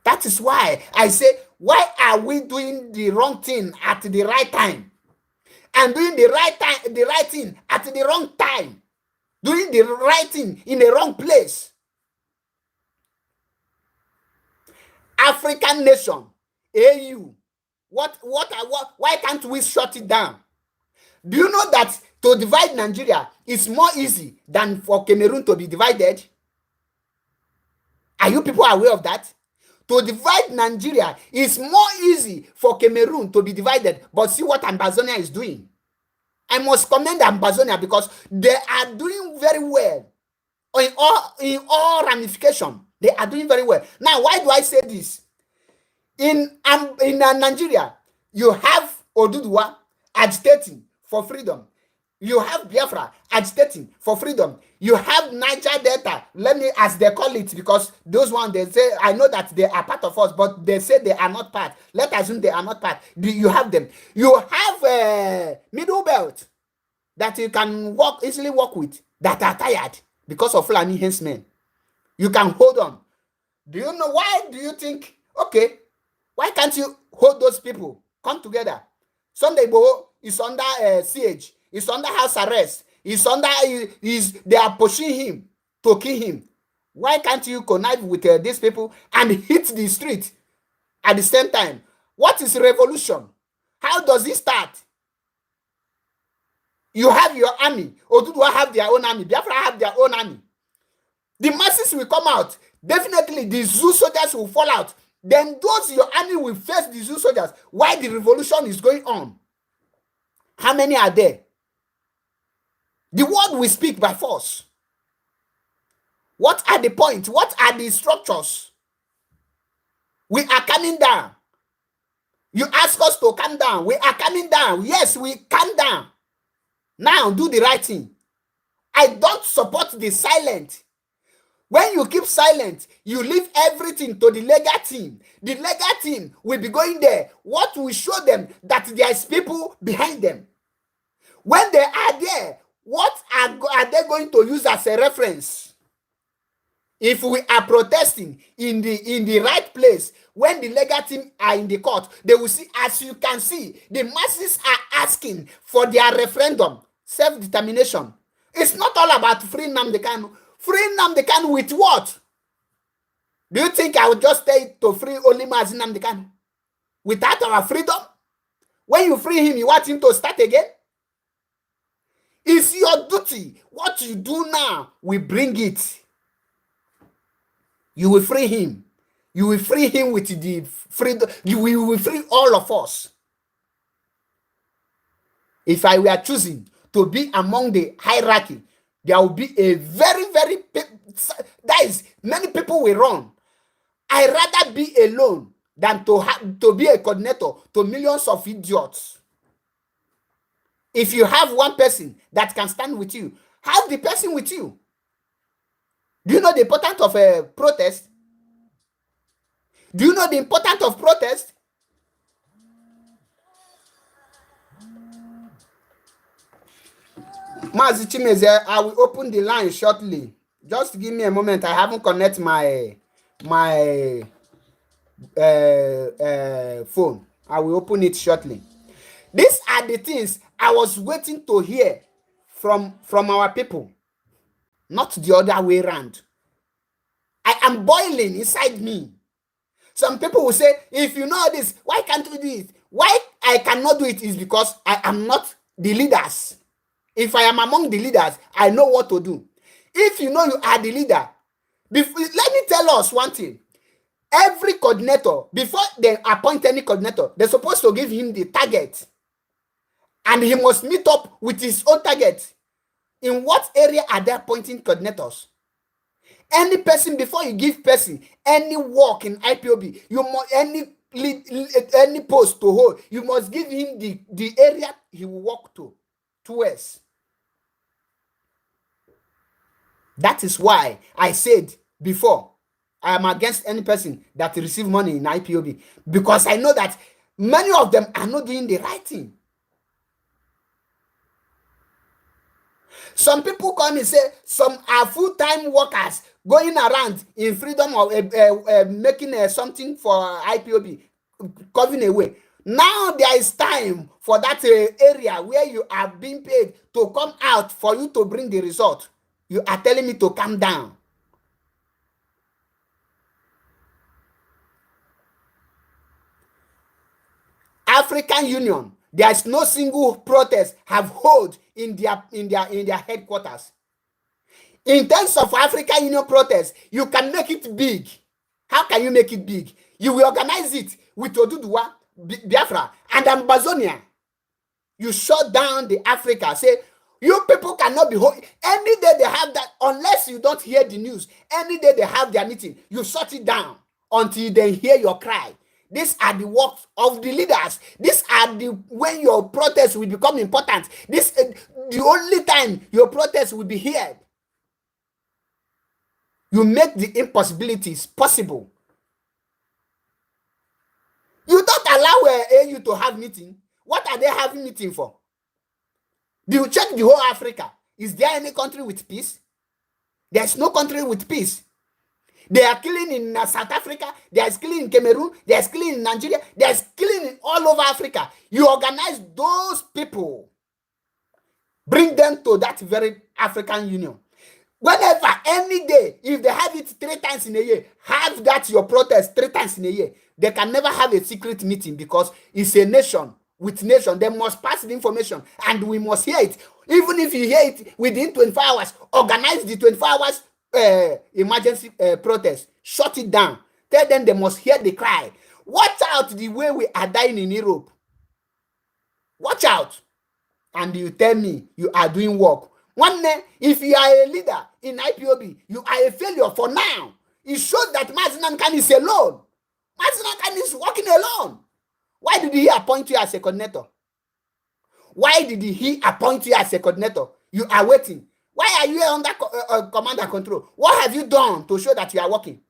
That is why I say, why are we doing the wrong thing at the right time? And doing the right thing at the wrong time. Doing the right thing in the wrong place. African nation, AU, why can't we shut it down? Do you know that to divide Nigeria is more easy than for Cameroon to be divided? Are you people aware of that? To divide Nigeria is more easy for Cameroon to be divided. But see what Ambazonia is doing. I must commend Ambazonia because they are doing very well in all ramifications. They are doing very well. Now, why do I say this? In Nigeria, you have Oduduwa agitating for freedom. You have Biafra agitating for freedom. You have Niger Delta, let me, as they call it, because those ones, they say, I know that they are part of us, but they say they are not part. Let's assume they are not part. You have them. You have a middle belt that you can easily work with, that are tired because of Fulani henchmen. You can hold on. Do you know why? Do you think, okay, why can't you hold those people? Come together. Sunday Igboho is under siege. It's under house arrest. they are pushing him to kill him. Why can't you connive with these people and hit the street at the same time? What is revolution? How does it start? You have your army. Oduduwa have their own army. Biafra have their own army. The masses will come out. Definitely, the zoo soldiers will fall out. Then those your army will face the zoo soldiers while the revolution is going on. How many are there? The word will speak by force. What are the points? What are the structures? We are coming down. You ask us to calm down. We are coming down. Yes, we calm down. Now do the right thing. I don't support the silent. When you keep silent, you leave everything to the legal team. The legal team will be going there. What will show them that there is people behind them? When they are there, what are they going to use as a reference? If we are protesting in the right place, when the legal team are in the court, they will see, as you can see, the masses are asking for their referendum, self-determination. It's not all about freeing Nnamdi Kanu. Free Nnamdi Kanu with what? Do you think I would just stay to free only Mazi Nnamdi Kanu? Without our freedom? When you free him, you want him to start again? It's your duty. What you do now, we bring it. You will free him. You will free him with the freedom. You will free all of us. If I were choosing to be among the hierarchy, there will be a very, very, that is, many people will run. I'd rather be alone than to be a coordinator to millions of idiots. If you have one person that can stand with you, have the person with you. Do you know the importance of a protest? Do you know the importance of protest? Mazi Chimeze, I will open the line shortly. Just give me a moment. I haven't connected my phone. I will open it shortly. These are the things I was waiting to hear from our people, not the other way around. I am boiling inside me. Some people will say, if you know this, why can't you do it? Why I cannot do it is because I am not the leaders. If I am among the leaders, I know what to do. If you know you are the leader, let me tell us one thing. Every coordinator, before they appoint any coordinator, they're supposed to give him the target. And he must meet up with his own target. In what area are they appointing coordinators? Any person, before you give person any work in IPOB, you must any post to hold, you must give him the area he will walk towards. That is why I said before, I am against any person that receive money in IPOB, because I know that many of them are not doing the right thing. Some people come and say some are full-time workers going around in freedom of making something for IPOB, covering away. Now there is time for that area where you are being paid to come out for you to bring the result. You are telling me to calm down. African Union, there is no single protest have hold in their headquarters. In terms of African Union protest, you can make it big. How can you make it big? You will organize it with Oduduwa, Biafra, and Ambazonia. You shut down the Africa. Say, you people cannot be holding. Any day they have that, unless you don't hear the news, any day they have their meeting, you shut it down until they hear your cry. These are the works of the leaders. These are the when your protest will become important. This the only time your protest will be heard. You make the impossibilities possible. You don't allow AU to have meeting. What are they having meeting for? Do you check the whole Africa? Is there any country with peace? There's no country with peace. They are killing in South Africa. They are killing in Cameroon. They are killing in Nigeria. They are killing in all over Africa. You organize those people. Bring them to that very African Union. Whenever, any day, if they have it 3 times in a year, have that your protest 3 times in a year. They can never have a secret meeting because it's a nation with nation. They must pass the information and we must hear it. Even if you hear it within 24 hours, organize the 24 hours emergency protest. Shut it down. Tell them they must hear the cry. Watch out the way we are dying in Europe. Watch out. And you tell me you are doing work. One day, if you are a leader in IPOB, you are a failure for now. It shows that Mazi Nnamdi Kanu is alone. Mazi Nnamdi Kanu is working alone. Why did he appoint you as a coordinator? Why did he appoint you as a coordinator? You are waiting. Why are you under command and control? What have you done to show that you are working?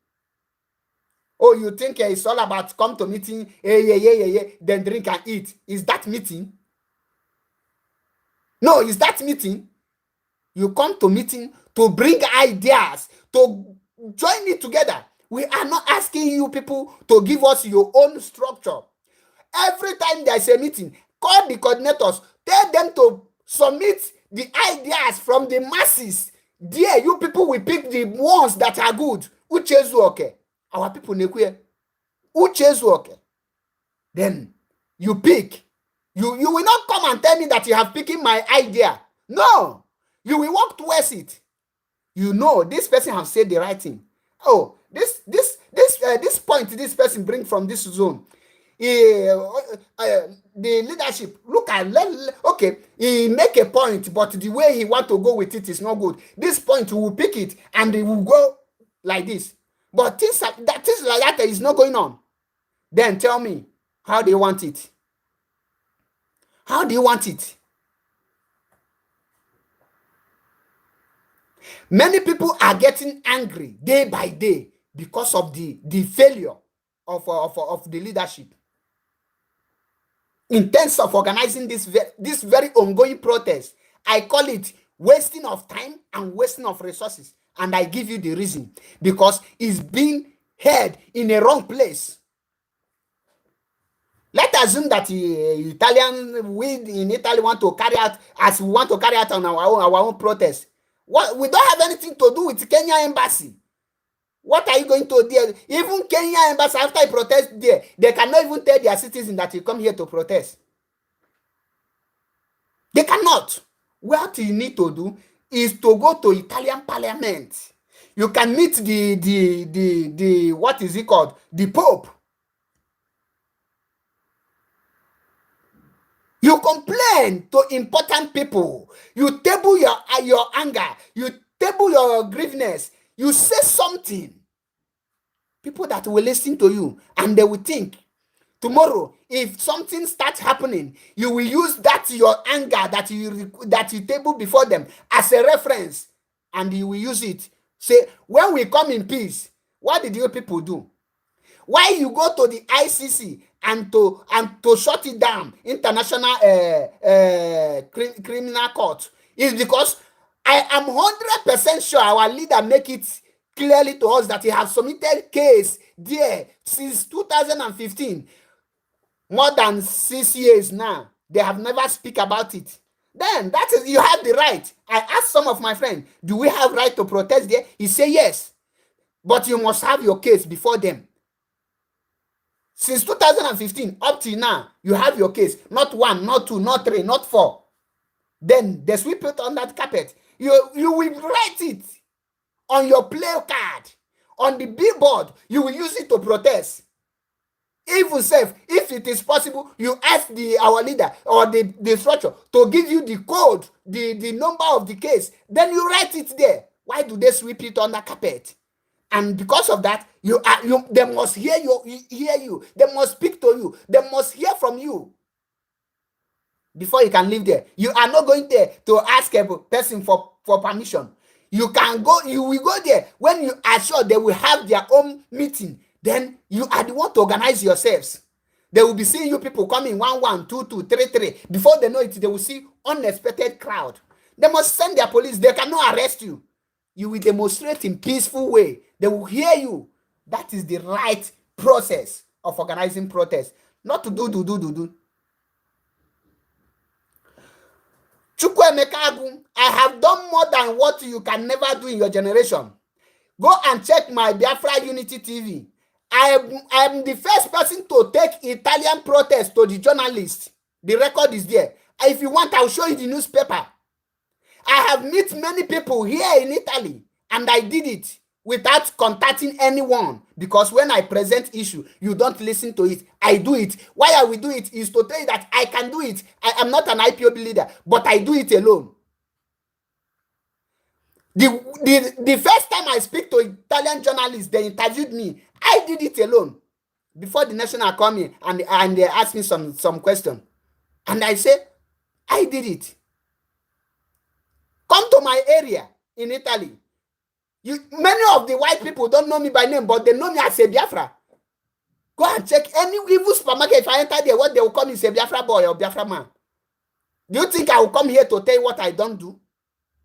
Oh, you think it's all about come to meeting, then drink and eat. Is that meeting? No, is that meeting? You come to meeting to bring ideas, to join it together. We are not asking you people to give us your own structure. Every time there's a meeting, call the coordinators, tell them to submit the ideas from the masses. There, you people will pick the ones that are good. Uchezuoke. Our people nekwe. Uchezuoke. Then you pick. You will not come and tell me that you have picked my idea. No. You will work towards it. You know this person has said the right thing. Oh, this point this person bring from this zone. The leadership look at okay, he make a point, but the way he want to go with it is not good. This point we will pick it and it will go like this. But things like that is not going on. Then tell me, how do you want it? How do you want it? Many people are getting angry day by day because of the failure of the leadership. In terms of organizing this very ongoing protest, I call it wasting of time and wasting of resources. And I give you the reason. Because it's being held in a wrong place. Let's assume that we in Italy want to carry out, as we want to carry out on our own protest. What, we don't have anything to do with Kenya embassy. What are you going to do? Even Kenya embassy, after I protest there, they cannot even tell their citizens that you come here to protest. They cannot. What you need to do is to go to Italian parliament. You can meet the what is it called? The Pope. You complain to important people. You table your anger. You table your grievances. You say something. People that will listen to you and they will think, tomorrow, if something starts happening, you will use that your anger that you table before them as a reference, and you will use it. Say, when we come in peace, what did you people do? Why you go to the ICC and to shut it down, International Criminal Court? Is because I am 100% sure our leader make it clearly to us that he has submitted case there since 2015. More than 6 years now. They have never speak about it. Then that is, you have the right. I asked some of my friends, do we have right to protest there? He said yes. But you must have your case before them. Since 2015 up till now, you have your case. Not 1, not 2, not 3, not 4. Then they sweep it on that carpet. You will write it on your play card, on the billboard. You will use it to protest. Even safe, if it is possible, you ask our leader or the structure to give you the code, the number of the case. Then you write it there. Why do they sweep it on the carpet? And because of that, they must hear you. They must speak to you. They must hear from you before you can live there. You are not going there to ask a person for permission. You can go. You will go there when you are sure they will have their own meeting. Then you are the one to organize yourselves. They will be seeing you people coming 1, 1, 2, 2, 3, 3. Before they know it, they will see unexpected crowd. They must send their police. They cannot arrest you. You will demonstrate in peaceful way. They will hear you. That is the right process of organizing protest. Not to do. Chukwuemeka Agu, I have done more than what you can never do in your generation. Go and check my Biafra Unity TV. I am the first person to take Italian protest to the journalists. The record is there. If you want, I'll show you the newspaper. I have met many people here in Italy, and I did it without contacting anyone, because when I present issue, you don't listen to it. I do it. Why I will do it is to tell you that I can do it. I am not an IPOB leader, but I do it alone. The first time I speak to Italian journalists, they interviewed me. I did it alone. Before the national come in and they asked me some question. And I say, I did it. Come to my area in Italy. Many of the white people don't know me by name, but they know me as a Biafra. Go and check any evil supermarket. If I enter there, what they will call me is a Biafra boy or Biafra man. Do you think I will come here to tell you what I don't do?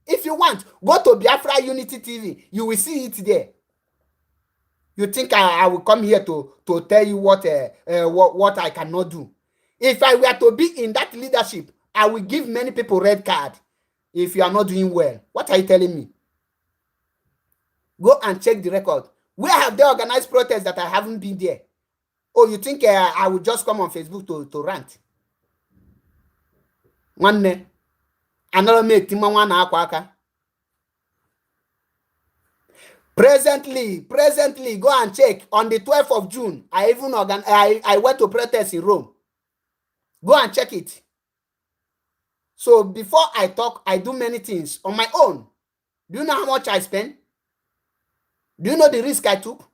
If you want, go to Biafra Unity TV. You will see it there. You think I will come here to tell you what I cannot do? If I were to be in that leadership, I will give many people red card. If you are not doing well, what are you telling me? Go and check the record. Where have they organized protests that I haven't been there? Oh, you think I will just come on Facebook to rant? One day, another make Timawana Akwaka. Presently, go and check. On the 12th of June, I went to protest in Rome. Go and check it. So before I talk, I do many things on my own. Do you know how much I spend? Do you know the risk I took?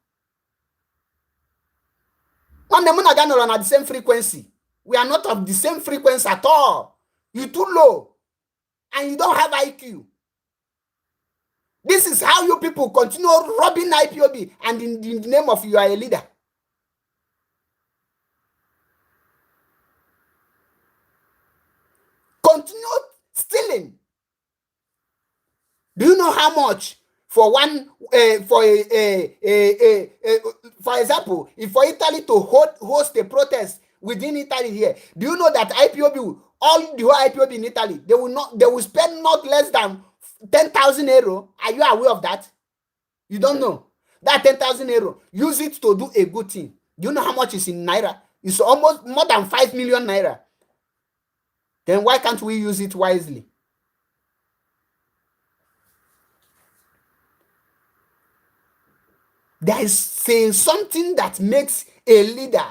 When the Munagan are at the same frequency, we are not of the same frequency at all. You're too low, and you don't have IQ. This is how you people continue robbing IPOB, and in the name of you are a leader. Continue stealing. Do you know how much for one for example, if for Italy to host a protest within Italy here, do you know that IPOB, all the whole IPOB in Italy, they will spend not less than 10,000 euro. Are you aware of that? You don't know that 10,000 euro. Use it to do a good thing. Do you know how much is in naira? It's almost more than 5 million naira. Then why can't we use it wisely? There is something that makes a leader.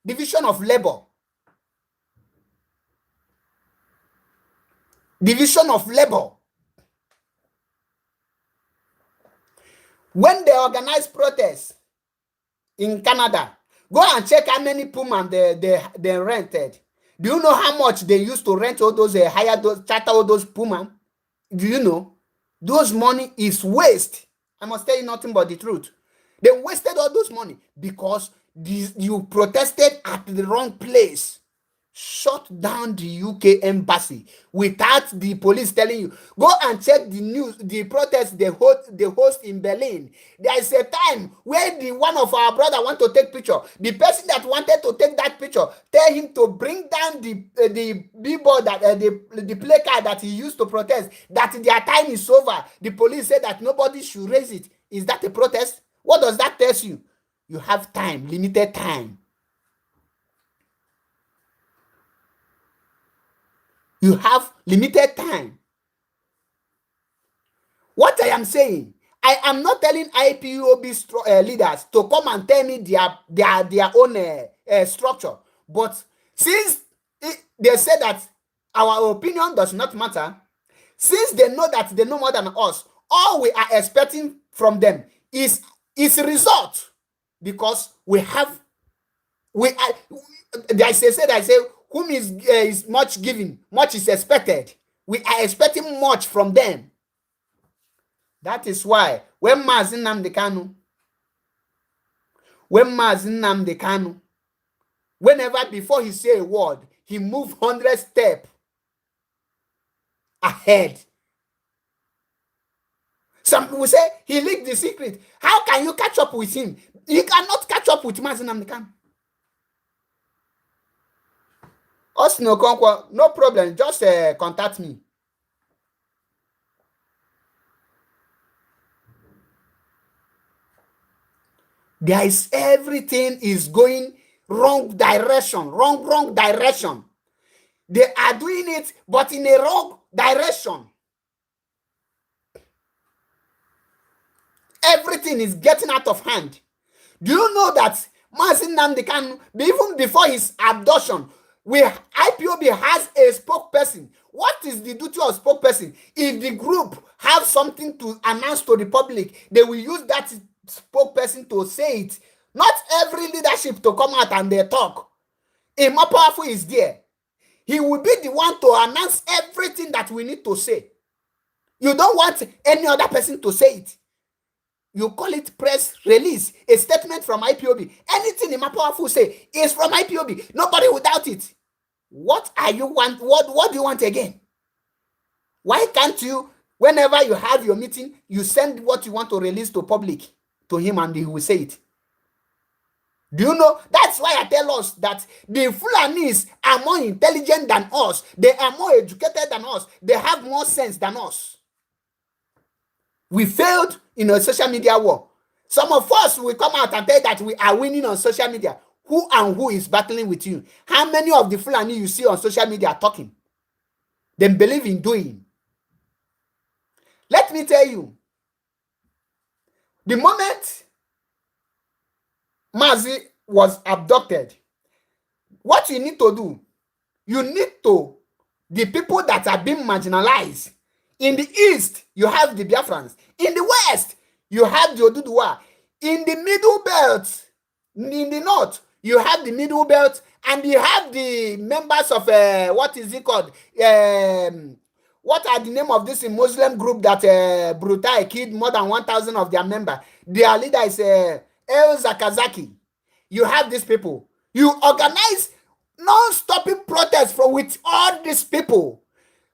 Division of labor. Division of labor. When they organize protests in Canada, go and check how many Pullman they rented. Do you know how much they used to rent all those, charter all those Pullman? Do you know? Those money is waste. I must tell you nothing but the truth. They wasted all those money because you protested at the wrong place. Shut down the UK embassy without the police telling you. Go and check the news, the protest they host in Berlin. There is a time where one of our brother want to take picture. The person that wanted to take that picture tell him to bring down the billboard that the placard that he used to protest. That their time is over. The police said that nobody should raise it. Is that a protest? What does that tell you? You have time, limited time. You have limited time. What I am saying, I am not telling IPOB leaders to come and tell me their own structure. But since they say that our opinion does not matter, since they know that they know more than us, all we are expecting from them is a result. Because I say, whom is much given, much is expected. We are expecting much from them. That is why when Mazi Nnamdi Kanu, whenever before he say a word, he move 100 steps ahead. Some people say he leaked the secret. How can you catch up with him? You cannot catch up with Mazi Nnamdi Kanu. Austin Okonkwo, no problem. Just contact me. There is everything is going wrong direction, wrong direction. They are doing it, but in a wrong direction. Everything is getting out of hand. Do you know that Mazin Nnamdi Kanu, even before his abduction, IPOB has a spokesperson. What is the duty of spokesperson? If the group have something to announce to the public, they will use that spokesperson to say it. Not every leadership to come out and they talk. More Powerful is there. He will be the one to announce everything that we need to say. You don't want any other person to say it. You call it press release, a statement from IPOB. Anything More Powerful say is from IPOB. Nobody will doubt it. What are you want? What do you want again? Why can't you, whenever you have your meeting, you send what you want to release to public to him and he will say it? Do you know? That's why I tell us that the Fulanis are more intelligent than us. They are more educated than us. They have more sense than us. We failed in a social media war. Some of us will come out and tell that we are winning on social media. Who and who is battling with you? How many of the Fulani you see on social media talking? They believe in doing. Let me tell you, the moment Mazi was abducted, what you need to do, you need to, the people that are being marginalized, in the east, you have the Biafrans. In the west, you have the Oduduwa. In the middle belt, in the north, you have the middle belt, and you have the members of, what is it called? What are the name of this Muslim group that Brutai killed more than 1,000 of their members? Their leader is El Zakazaki. You have these people. You organize non-stopping protests with all these people.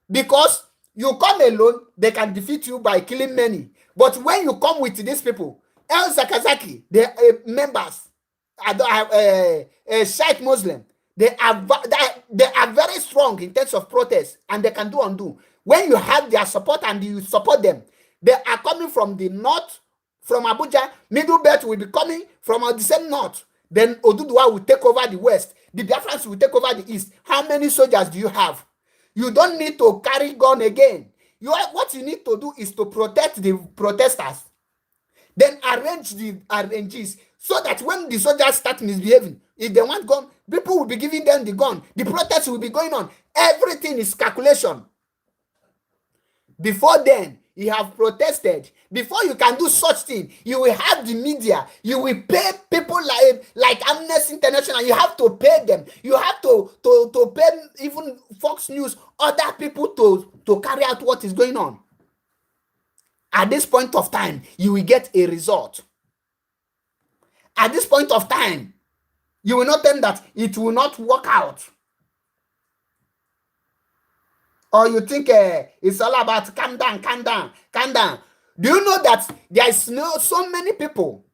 Because you come alone, they can defeat you by killing many. But when you come with these people, El Zakazaki, the members, Shiite Muslim, they are very strong in terms of protest, and they can do undo. When you have their support and you support them, they are coming from the north, from Abuja. Middle Belt will be coming from the same north. Then Oduduwa will take over the west. The Biafrans will take over the east. How many soldiers do you have? You don't need to carry gun again. What you need to do is to protect the protesters. Then arrange the RNGs so that when the soldiers start misbehaving, if they want gun, people will be giving them the gun. The protests will be going on. Everything is calculation. Before then, you have protested. Before you can do such thing, you will have the media. You will pay people like Amnesty International. You have to pay them. You have to pay even Fox News, other people to carry out what is going on. At this point of time, you will get a result. At this point of time, you will not think that it will not work out. Or you think it's all about calm down, calm down, calm down. Do you know that there is so many people?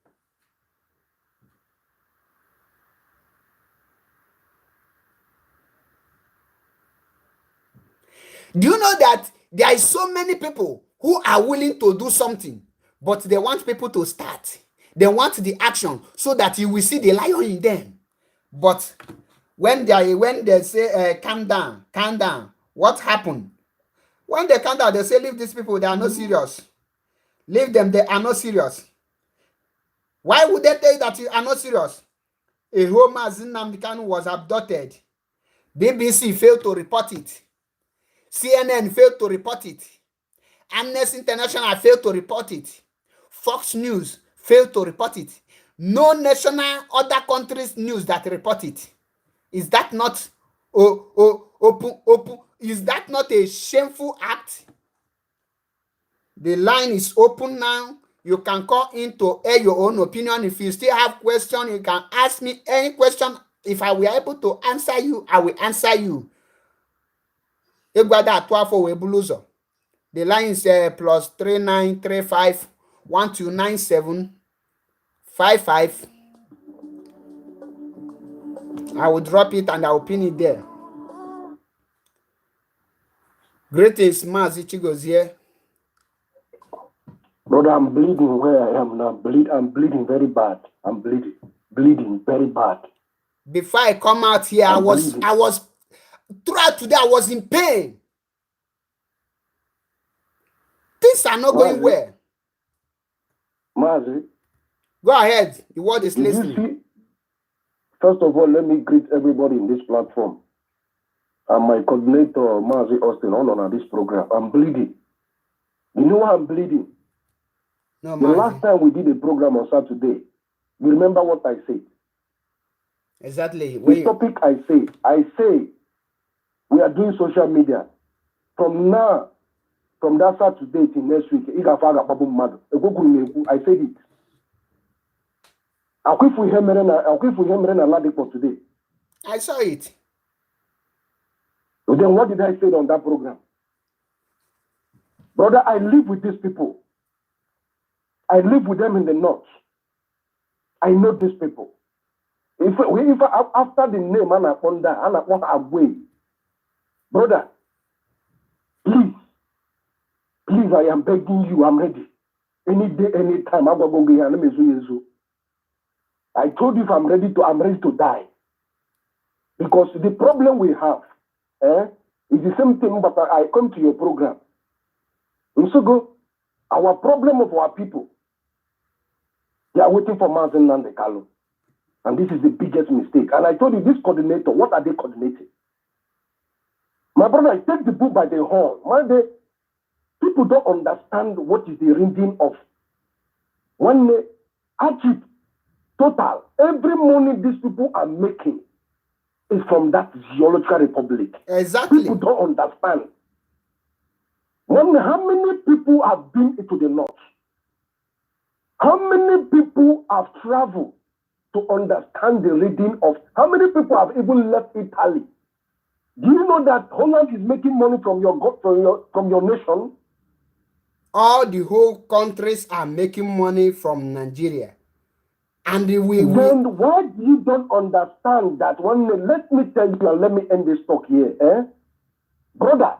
Do you know that there is so many people who are willing to do something, but they want people to start. They want the action so that you will see the lion in them. But when they say calm down, what happened? When they calm down, they say leave these people, they are not serious. Leave them, they are not serious. Why would they tell you that you are not serious? A home as Nnamdi Kanu was abducted. BBC failed to report it. CNN failed to report it. Amnesty International failed to report it. Fox News failed to report it. No national other countries news that report it. Is that not open? Is that not a shameful act? The line is open now. You can call in to air your own opinion. If you still have questions, you can ask me any question. If I were able to answer you, I will answer you. The line is plus 3935 1297 55. I will drop it and I will pin it there. Greetings, Mazi Chigos here. Brother, I'm bleeding where I am now. I'm bleeding very bad. I'm bleeding very bad. Before I come out here, I was throughout today, I was in pain. Things are not going well. Mazi, go ahead. The word is listening. You see, first of all, let me greet everybody in this platform. I'm my coordinator, Mazi Austin, on this program. I'm bleeding. You know why I'm bleeding? No, the last time we did a program on Saturday, you remember what I said? Exactly. The topic I say, we are doing social media. From now, from that Saturday till next week, I said it. Today. I saw it. So then what did I say on that program? Brother, I live with these people. I live with them in the north. I know these people. If after the name Anaconda, away, brother, please, I am begging you, I'm ready. Any day, any time, I told you if I'm ready to die. Because the problem we have is the same thing, but I come to your program. And so go, our problem of our people, they are waiting for Mazen Nandekalo. And this is the biggest mistake. And I told you, this coordinator, what are they coordinating? My brother, I take the bull by the horn. People don't understand what is the reading of one achieve total. Every money these people are making is from that geological republic. Exactly. People don't understand. How many people have been to the north? How many people have traveled to understand the reading of? How many people have even left Italy? Do you know that Holland is making money from your nation? All the whole countries are making money from Nigeria. And then why do you don't understand that let me tell you and let me end this talk here. Brother,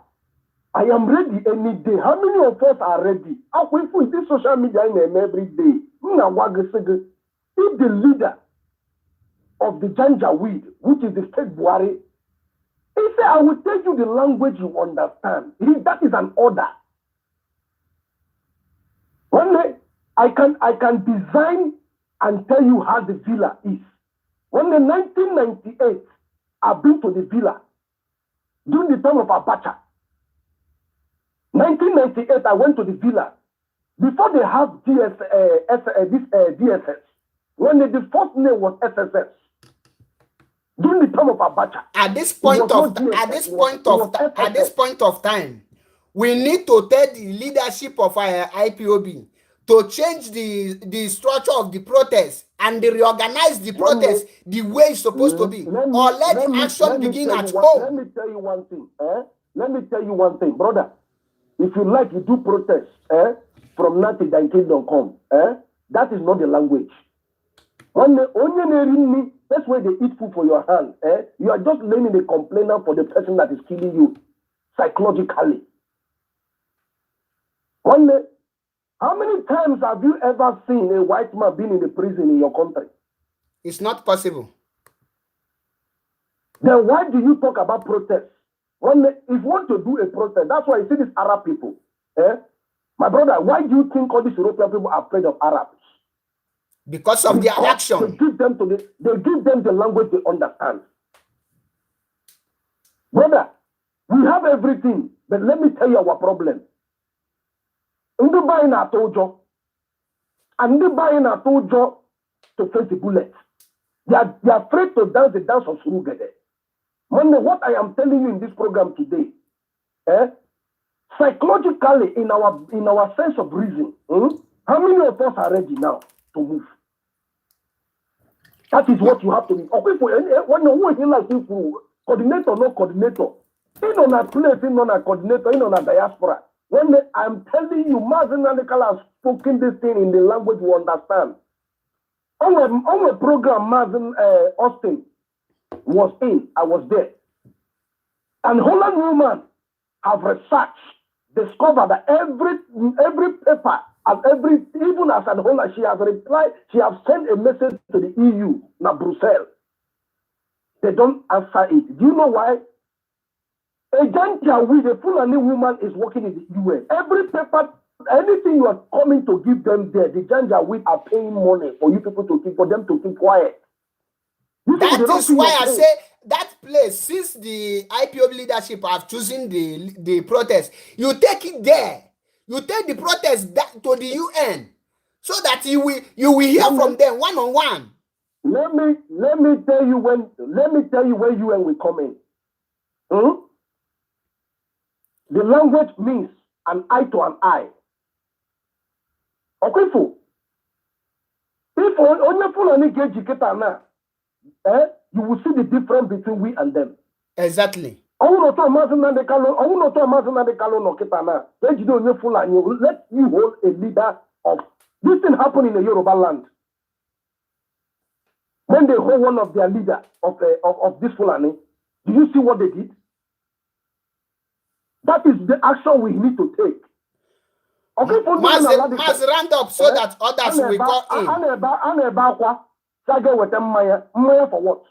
I am ready any day. How many of us are ready? I will put this social media in them every day. If the leader of the Janjaweed, which is the state Buhari, he said, I will tell you the language you understand. That is an order. One day, I can design and tell you how the villa is. When in 1998, I've been to the villa during the time of Abacha. 1998, I went to the villa. Before they have DSS, when the first name was SSS. During the time of Abacha. At this point of time, we need to tell the leadership of our IPOB to change the structure of the protest and reorganize the protest the way it's supposed to be. Let the action begin at home. Let me tell you one thing. Let me tell you one thing, brother. If you like, you do protest from now till thy kingdom come. That is not the language. That's why they eat food for your hand. You are just laying a complainer for the person that is killing you psychologically. How many times have you ever seen a white man being in the prison in your country? It's not possible. Then why do you talk about protest? If you want to do a protest, that's why you see these Arab people. My brother, why do you think all these European people are afraid of Arabs? Because of their action. They give them the language they understand. Brother, we have everything, but let me tell you our problem. Ndị buying na tojo, and they buying na tojo to face the bullet. They are afraid to dance the dance of Surugede. What I am telling you in this program today, psychologically, in our sense of reason, how many of us are ready now to move? That is what you have to be. Okay, coordinator, no coordinator. In on a place, in on a coordinator, in on a diaspora. I'm telling you, Mazen Nandekala has spoken this thing in the language you understand. On a program, Mazen Austin was in, I was there. And Holland woman have researched, discovered that every paper and even as an owner, she has replied, she has sent a message to the EU, now Brussels. They don't answer it. Do you know why? A Jantia with a Fulani woman is working in the UN. Every paper, anything you are coming to give them there, the Jantia with are paying money for you people to keep, for them to keep quiet. That is why I say that place, since the IPOB leadership have chosen the protest, you take it there. You take the protest to the UN so that you will hear from them one on one. Let me tell you when UN will come in. The language means an eye to an eye. Okay, fool. If only Fulani get educated now, you will see the difference between we and them. Exactly. Let you hold a leader of this thing happened in the Yoruba land. When they hold one of their leaders of this Fulani, do you see what they did? That is the action we need to take. Okay, must round up so that others will go in. For what?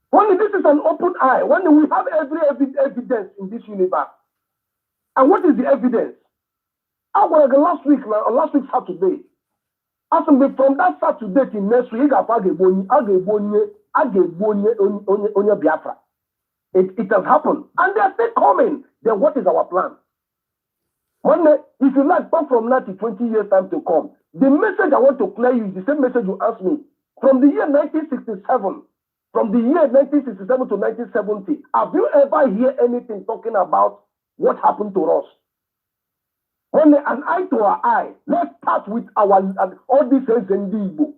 When this is an open eye, when we have every evidence in this universe. And what is the evidence? Last week Saturday. From that Saturday to next week, Biafra. It has happened. And they are still coming. Then what is our plan? If you like, talk from now to 20 years time to come. The message I want to clear you is the same message you asked me. From the year 1967 to 1970, have you ever heard anything talking about what happened to us? When an eye to our eye, let's start with all these Igbo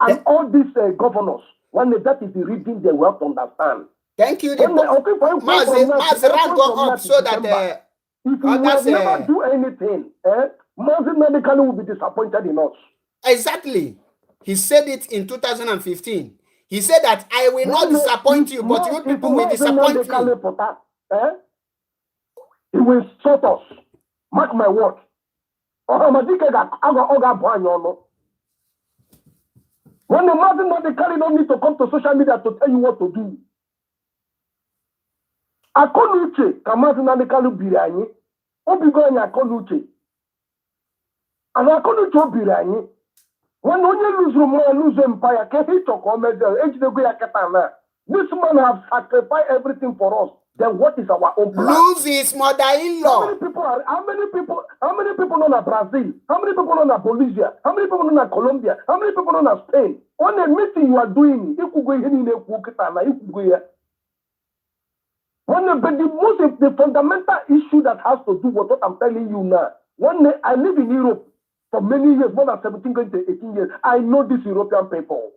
and all these governors. When that is the reading they will have to understand. Thank you. Must rank up so that if we never do anything, Muslim medically will be disappointed in us. Exactly. He said it in 2015. He said that I will not disappoint you, but you people will disappoint me. He will sort us. Mark my word. When the Muslim medically don't need to come to social media to tell you what to do. Akoluche kamazina nekalu biranyi obigo anya akoluche and akoluche obiranyi when onye lose empire ke he talk o measure ejidego ya keta na this man have sacrificed everything for us. Then what is our own plan? Lose his mother-in-law. How many people know na Brazil? How many people know na Bolivia? How many people know na Colombia? How many people know na Spain? On a meeting you are doing, if you go here in the the fundamental issue that has to do with what I'm telling you now. One day, I live in Europe for many years, more than 17 going to 18 years. I know these European people.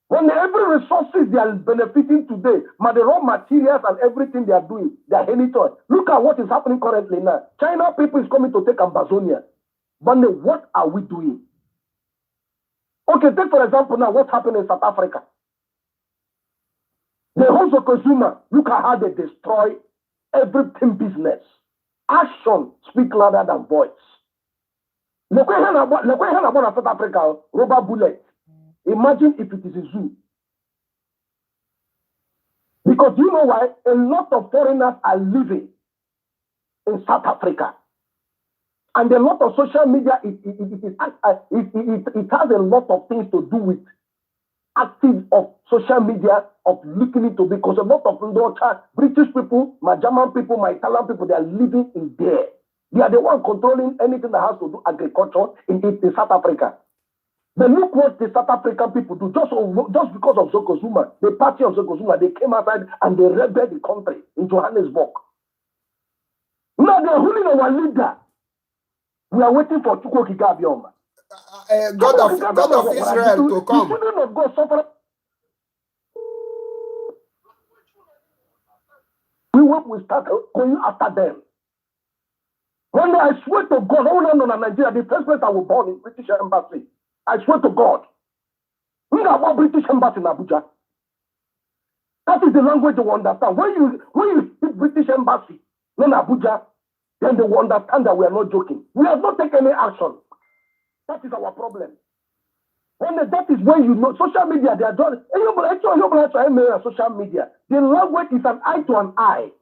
When every resources they are benefiting today, the raw materials and everything they are doing, they are heading to it. Look at what is happening currently now. China people is coming to take Amazonia. But what are we doing? Okay, take for example now what's happening in South Africa. The whole consumer, look at how they destroy everything business. Action speak louder than voice. Look about South Africa, rubber bullet. Imagine if it is a zoo. Because you know why? A lot of foreigners are living in South Africa. And a lot of social media, it has a lot of things to do with active of social media, of looking into, because a lot of British people, my German people, my Italian people, they are living in there. They are the one controlling anything that has to do agriculture in South Africa. But look what the South African people do. Just because of Zoko Zuma, the party of Zoko Zuma, they came outside and they rebelled the country in Johannesburg. Now they are ruling our leader. We are waiting for Chukwu Kigabioma. God of Israel to come. The children of God suffer. We will start going after them. One day I swear to God, I want to know Nigeria, the first place I was born in British Embassy. I swear to God. We have one British Embassy in Abuja. That is the language you understand. When you speak British embassy in Abuja, then they will understand that we are not joking. We have not taken any action. That is our problem. And that is when you know social media, they are done. Social media. The language is an eye to an eye.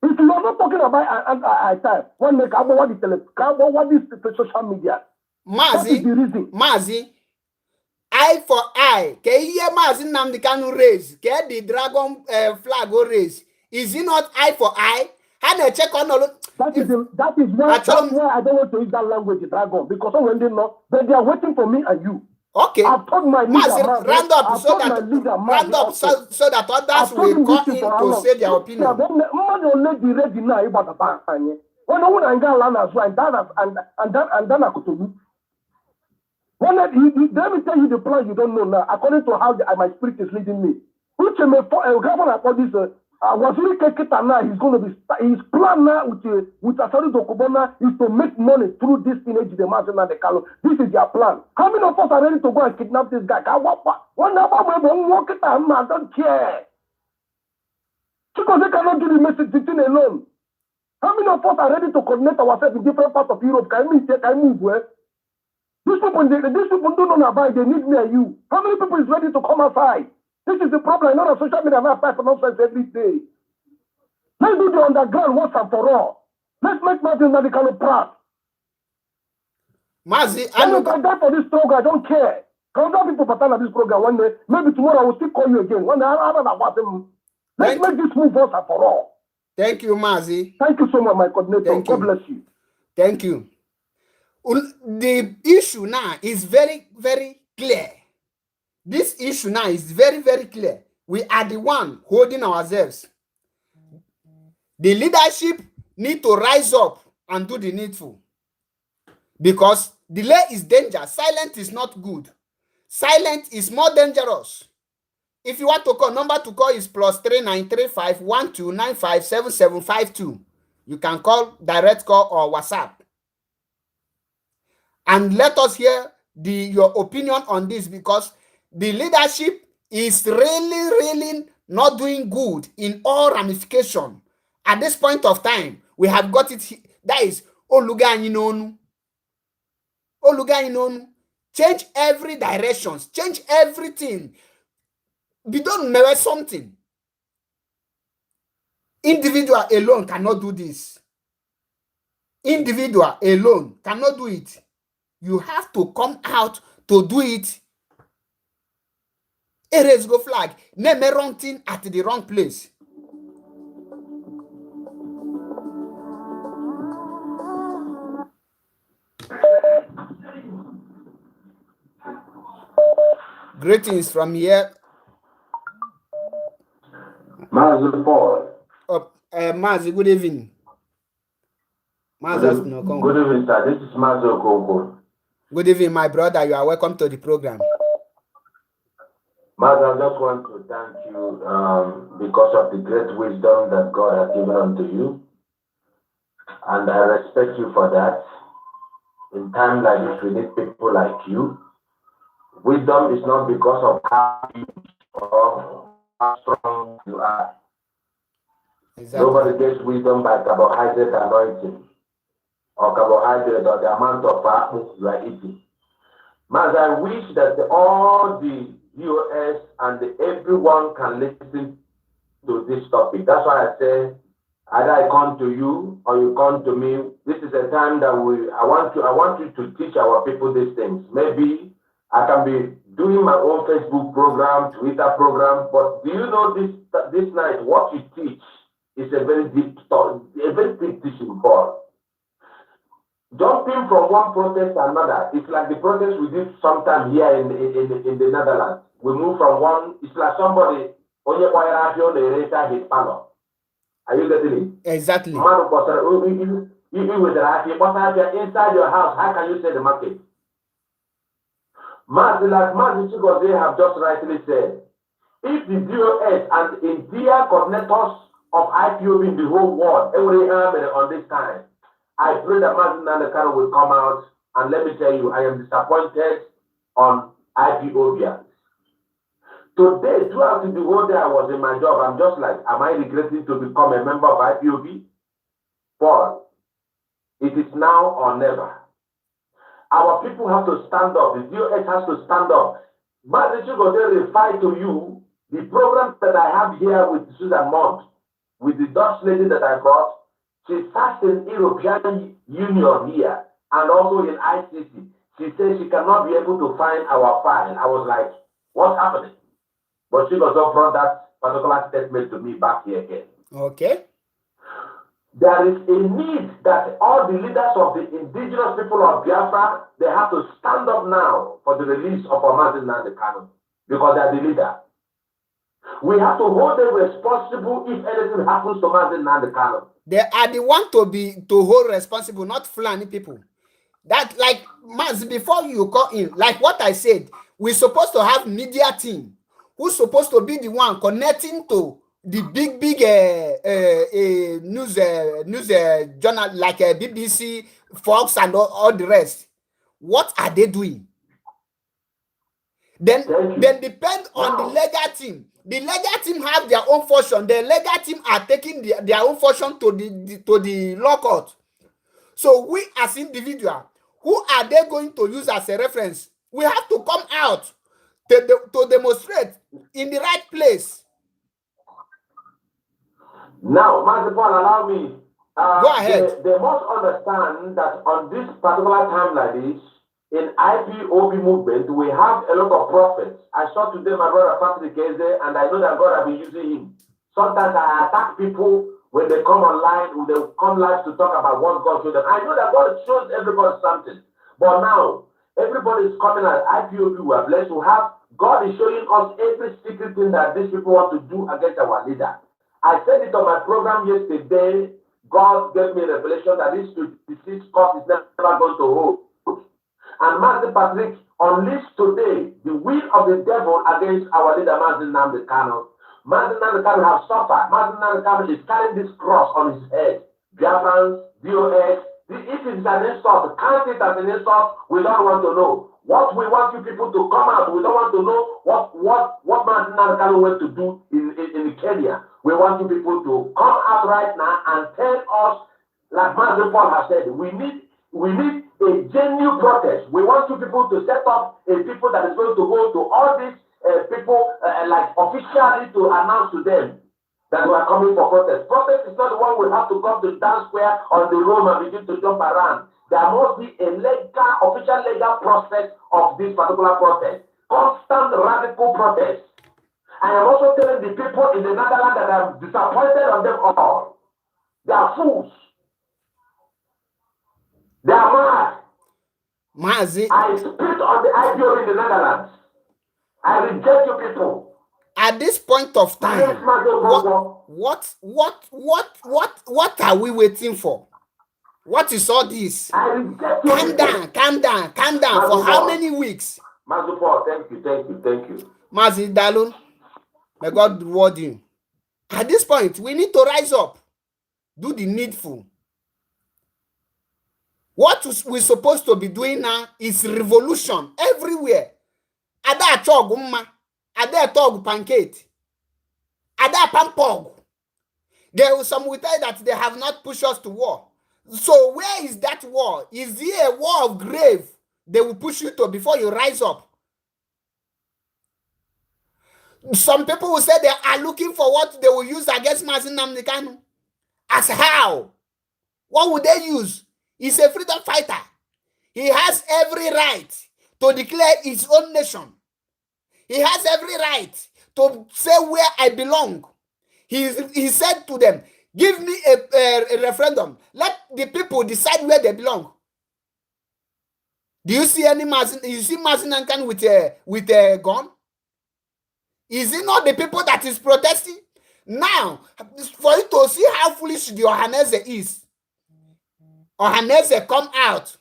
If you are not talking about eye time, what is the social media? That is the reason. Mazi, eye for eye. Can you hear Mazi Nnamdi Kanu raise? Can the dragon flag go raise? Is it not eye for eye? How they check on all? That is why I don't want to use that language, dragon, because when they know, but they are waiting for me and you. Okay. I told my leader, round up so that others will call in to say their opinion. Let me tell you the plan you don't know now, according to how my spirit is leading me. Which governor for this was really now he's going to be his plan now with Asari Dokubona is to make money through this teenage the Martin and the Carlo. This is their plan. How many of us are ready to go and kidnap this guy? One I don't care. Because they cannot do the message thing alone. How many of us are ready to coordinate ourselves in different parts of Europe? Can I move where? These people don't know about it. They need me and you. How many people is ready to come outside? This is the problem. Not on social media, not apply for nonsense every day. Let's do the underground once and for all. Let's make Martin Nadikalo proud. Mazi, I can die for this program. I don't care. Can other people pattern this program one day? Maybe tomorrow I will still call you again. One day I don't know about them. Let's make this move once and for all. Thank you, Mazi. Thank you so much, my coordinator. God bless you. Thank you. The issue now is very, very clear. This issue now is very, very clear. We are the one holding ourselves. The leadership need to rise up and do the needful. Because delay is danger. Silent is not good. Silent is more dangerous. If you want to call, number to call is +3935 1295 7752. You can call, direct call, or WhatsApp. And let us hear your opinion on this, because the leadership is really not doing good in all ramifications. At this point of time, we have got it. That is Oluga Inonu. Oluga Inonu. Change every direction. Change everything. We don't know something. Individual alone cannot do this. Individual alone cannot do it. You have to come out to do it. Erase go flag. Name a wrong thing at the wrong place. Greetings from here. Mazi Paul. Mazi, good evening. Good evening, sir. This is Mazi Okonkwo. Good evening, my brother. You are welcome to the program. Mazi, I just want to thank you because of the great wisdom that God has given unto you. And I respect you for that. In times like this, we need people like you. Wisdom is not because of how you or how strong you are. Exactly. Nobody gets wisdom by carbohydrate anointing or carbohydrate or the amount of apple you are eating. Mas, I wish that all the US and everyone can listen to this topic. That's why I say either I come to you or you come to me. This is a time that I want you to teach our people these things. Maybe I can be doing my own Facebook program, Twitter program, but do you know this night what you teach is a very deep thought, a very deep teaching ball. Jumping from one protest to another, it's like the protest we did sometime here in the Netherlands. We move from one, it's like somebody on your his panel. Are you getting it? Exactly. Inside your house, how can you say the market? Like they have just rightly said, if the DOS and entire coordinators of IPOB in the whole world, every on this time, I pray that Martin Nandekano will come out, and let me tell you, I am disappointed on IPOBians. Today, throughout the whole day I was in my job, I'm just like, am I regretting to become a member of IPOB? Paul, it is now or never. Our people have to stand up. The DOS has to stand up. Manager Godel refer to you the program that I have here with Susan Mont, with the Dutch lady that I brought. She sat in European Union here and also in ICC. She says she cannot be able to find our file. I was like, what's happening? But she also brought that particular statement to me back here again. Okay. There is a need that all the leaders of the indigenous people of Biafra, they have to stand up now for the release of Mazi Nnamdi Kanu because they are the leader. We have to hold them responsible if anything happens to Mazi Nnamdi Kanu. They are the one to hold responsible, not Fulani people. That, like, Mazi, before you call in, like what I said, we're supposed to have media team who's supposed to be the one connecting to the big news journal like BBC, Fox, and all the rest. What are they doing? Then depend on the legal team. The legal team have their own function. The legal team are taking their own function to the law court. So we as individual, who are they going to use as a reference? We have to come out to demonstrate in the right place. Now, Master Paul, allow me. Go ahead. They must understand that on this particular time like this, in IPOB movement, we have a lot of prophets. I saw today my brother Patrick Eze, and I know that God has been using him. Sometimes I attack people when they come online, when they come live to talk about what God showed them. I know that God shows everybody something. But now, everybody is coming at IPOB. We are blessed to have. God is showing us every secret thing that these people want to do against our leader. I said it on my program yesterday. God gave me a revelation that this 26 court is never going to hold. And Master Patrick unleashed today the will of the devil against our leader, Mazi Nnamdi Kanu. Mazi Nnamdi Kanu has suffered. Mazi Nnamdi Kanu is carrying this cross on his head. Biafrans, DOS, if it's an insult, count it as an insult. We don't want to know. What we want you people to come out. We don't want to know what Mazi Nnamdi Kanu went to do in Kenya. We want you people to come out right now and tell us, like Master Paul has said, we need a genuine protest. We want you people to set up a people that is going to go to all these people, like officially to announce to them that we are coming for protest. Protest is not the one we have to come to dance square on the road and begin to jump around. There must be a official legal process of this particular protest. Constant radical protest. I am also telling the people in the Netherlands that I'm disappointed on them all. They are fools. They are mad. Mazi, I spit on the IPO in the Netherlands. I reject you people. At this point of time, what are we waiting for? What is all this? I reject you. Calm down. For how many weeks? Master Paul, thank you. Mazi Dalun, may God reward you. At this point, we need to rise up, do the needful. What we're supposed to be doing now is revolution everywhere. Ada chog umma, ada tog pancake, ada pampog. There was some will tell that they have not pushed us to war. So where is that war? Is there a war of grave they will push you to before you rise up? Some people will say they are looking for what they will use against Mazi Nnamdi Kanu. As how? What would they use? He's a freedom fighter. He has every right to declare his own nation. He has every right to say where I belong. He said to them, give me a referendum. Let the people decide where they belong. Do you see any Mazi Nnamdi Kanu with a gun? Is it not the people that is protesting? Now, for you to see how foolish the Ohaneze is, Ohaneze come out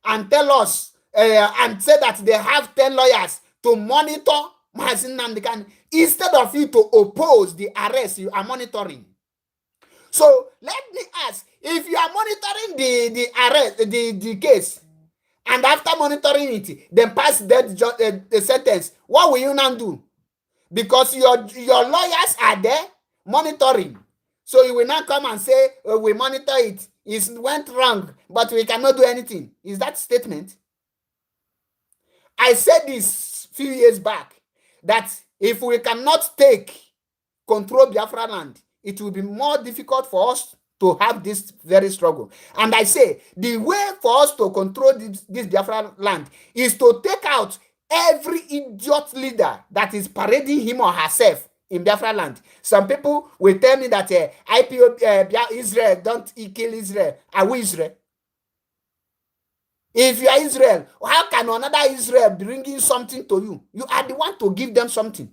and tell us and say that they have 10 lawyers to monitor Mazi Nnamdi Kanu instead of you to oppose the arrest you are monitoring. So let me ask, if you are monitoring the arrest, the case, and after monitoring it, then pass that the sentence, what will you now do? because your lawyers are there monitoring. So you will not come and say, oh, we monitor it. It went wrong, but we cannot do anything. Is that statement? I said this few years back that if we cannot take control Biafra land, it will be more difficult for us to have this very struggle. And I say the way for us to control this Biafra land is to take out every idiot leader that is parading him or herself in Biafra land. Some people will tell me that IPO Israel don't kill Israel. Are we Israel? If you are Israel, how can another Israel bring something to you? You are the one to give them something.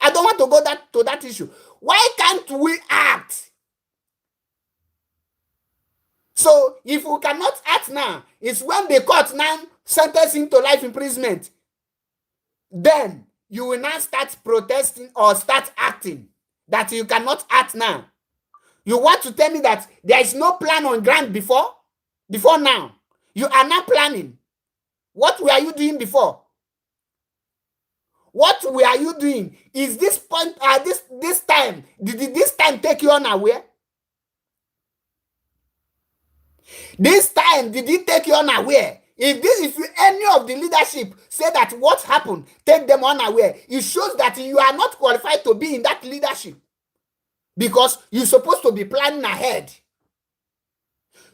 I don't want to go to that issue. Why can't we act? So if we cannot act now, it's when the court now sentence him to life imprisonment. Then you will now start protesting or start acting that you cannot act now. You want to tell me that there is no plan on ground before now? You are not planning. What were you doing before? What were you doing? Is this point this time, did this time take you unaware? This time, did it take you unaware? If any of the leadership say that what happened, take them unaware, it shows that you are not qualified to be in that leadership. Because you're supposed to be planning ahead.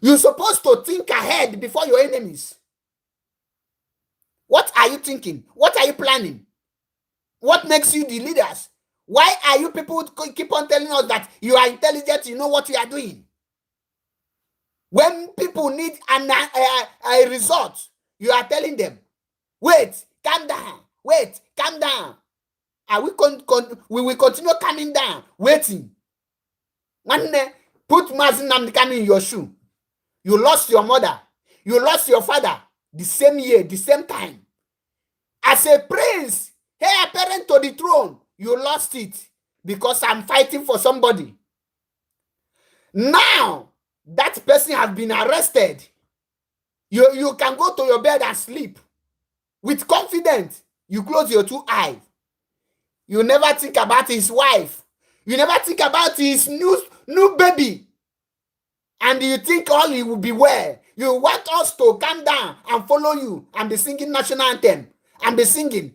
You're supposed to think ahead before your enemies. What are you thinking? What are you planning? What makes you the leaders? Why are you people keep on telling us that you are intelligent, you know what you are doing? When people need a result, you are telling them, wait, calm down, wait, calm down. And we will continue calming down, waiting. One day, put Mazi Nnamdi Kanu in your shoe. You lost your mother. You lost your father the same year, the same time. As a prince, heir apparent to the throne, you lost it because I'm fighting for somebody. Now, that person has been arrested. You can go to your bed and sleep with confidence. You close your two eyes. You never think about his wife. You never think about his new baby. And you think all he will be well. You want us to calm down and follow you and be singing national anthem and be singing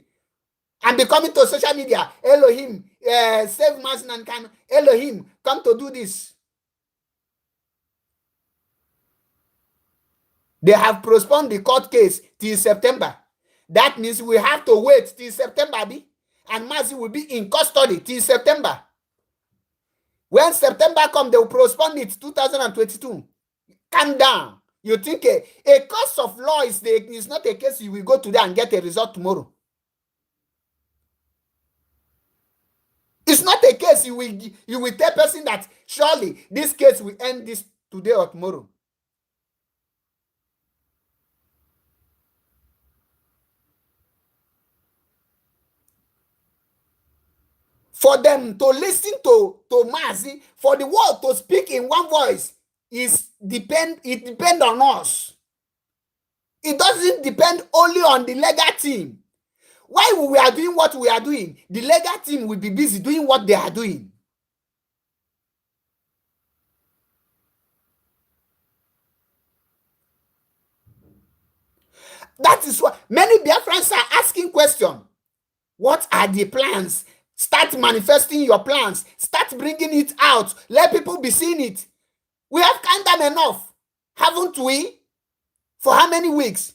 and be coming to social media. Elohim, save Mazi Nnamdi Kanu. Elohim, come to do this. They have postponed the court case till September. That means we have to wait till September, and Mazi will be in custody till September. When September comes, they will postpone it 2022. Calm down. You think a case of law is not a case you will go today and get a result tomorrow. It's not a case you will tell person that surely this case will end this today or tomorrow. For them to listen to Mazi, for the world to speak in one voice, it depends on us. It doesn't depend only on the legal team. While we are doing what we are doing, the legal team will be busy doing what they are doing. That is why many Biafrans are asking questions. What are the plans? Start manifesting your plans. Start bringing it out. Let people be seeing it. We have calmed down enough, haven't we? For how many weeks?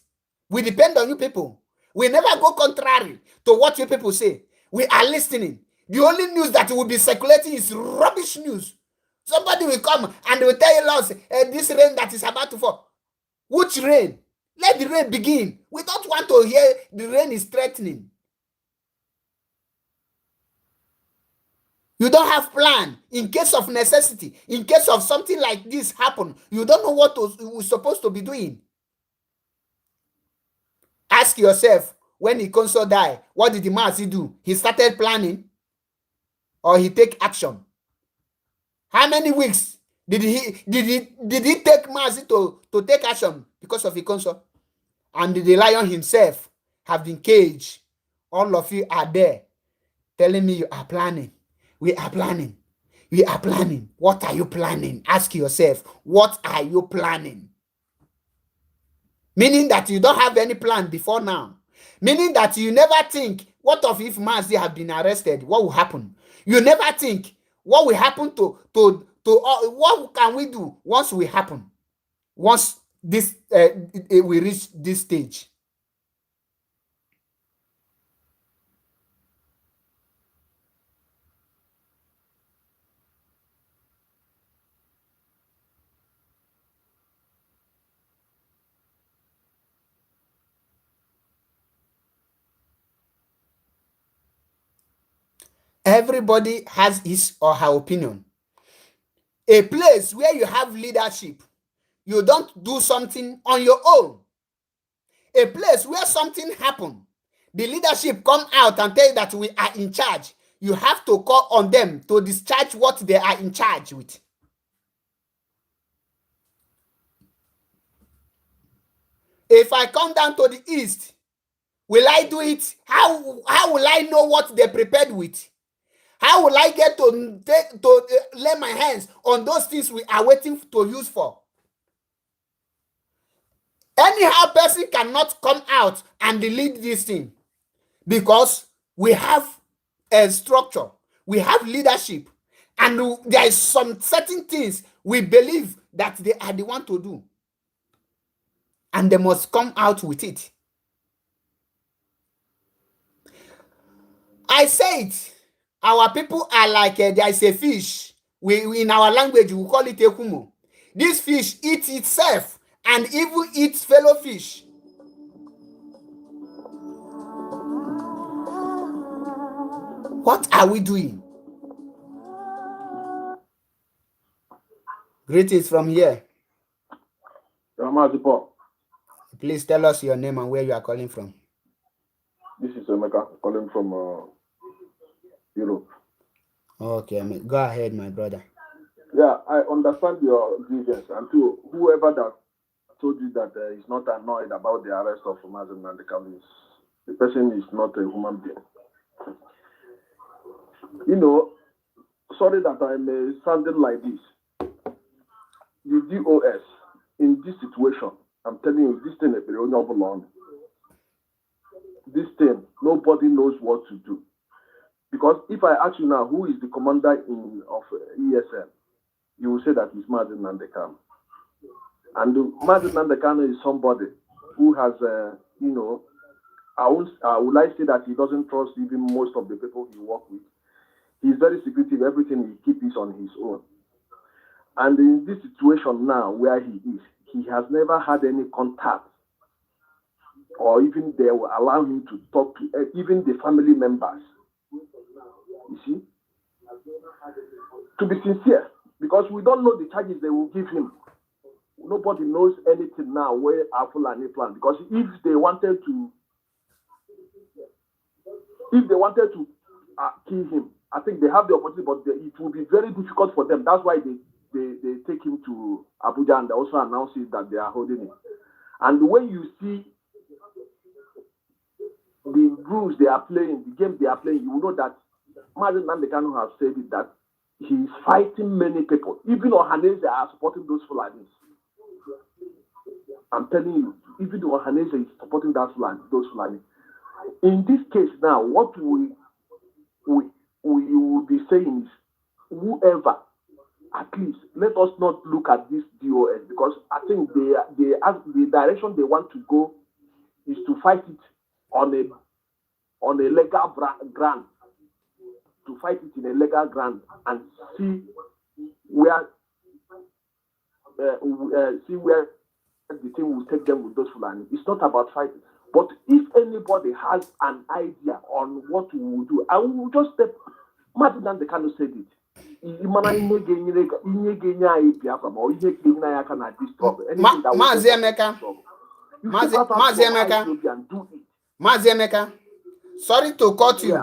We depend on you people. We never go contrary to what you people say. We are listening. The only news that will be circulating is rubbish news. Somebody will come and will tell us this rain that is about to fall. Which rain? Let the rain begin. We don't want to hear the rain is threatening. You don't have plan in case of necessity. In case of something like this happen, you don't know what you're supposed to be doing. Ask yourself, when Ikonso died, what did the Mazi do? He started planning or he take action? How many weeks did he take Mazi to take action because of Ikonso? And the lion himself have been caged. All of you are there. telling me you are planning. We are planning. We are planning. What are you planning? Ask yourself, what are you planning? Meaning that you don't have any plan before now. Meaning that you never think, what if Mazi have been arrested? What will happen? You never think, what will happen to what can we do once we happen? Once this we reach this stage. Everybody has his or her opinion. A place where you have leadership, you don't do something on your own. A place where something happen, the leadership come out and tell you that we are in charge. You have to call on them to discharge what they are in charge with. If I come down to the east, will I do it? How will I know what they prepared with? How will I get to lay my hands on those things we are waiting to use for? Anyhow, person cannot come out and lead this thing because we have a structure, we have leadership, and there is some certain things we believe that they are the one to do, and they must come out with it. I say it. Our people are like there is a fish. We in our language we call it ekumo. This fish eats itself and even eats fellow fish. What are we doing? Greetings from here. Please tell us your name and where you are calling from. This is Emeka calling from Europe. Okay, go ahead, my brother. Yeah, I understand your grievance, and to whoever that told you that is not annoyed about the arrest of Mazen and the Kamis, the person is not a human being. You know, sorry that I'm sounding like this. The DOS in this situation, I'm telling you, this thing is very long. This thing, nobody knows what to do. Because if I ask you now, who is the commander of ESL, you will say that it's Mazen Nandekano. And Mazen Nandekano is somebody who has, you know, would I say that he doesn't trust even most of the people he works with. He's very secretive. Everything he keeps on his own. And in this situation now where he is, he has never had any contact, or even they will allow him to talk to even the family members. You see? To be sincere, because we don't know the charges they will give him. Nobody knows anything now where Apple and A plan. Because if they wanted to kill him, I think they have the opportunity, but it will be very difficult for them. That's why they take him to Abuja, and they also announce it that they are holding him. And when you see the rules they are playing, the game they are playing, you will know that Mazen Nandekano has said it, that he is fighting many people. Even Ohanese are supporting those Fulanis. I'm telling you, even Ohanese is supporting those Fulani. In this case now, what we will be saying is, whoever, at least let us not look at this DOS, because I think the direction they want to go is to fight it on a legal ground, to fight it in a legal ground and see where the thing will take them with those Fulani. It's not about fighting. But if anybody has an idea on what we will do, I will just step. Martin and the Kano said it. Maziemeka, sorry to cut you.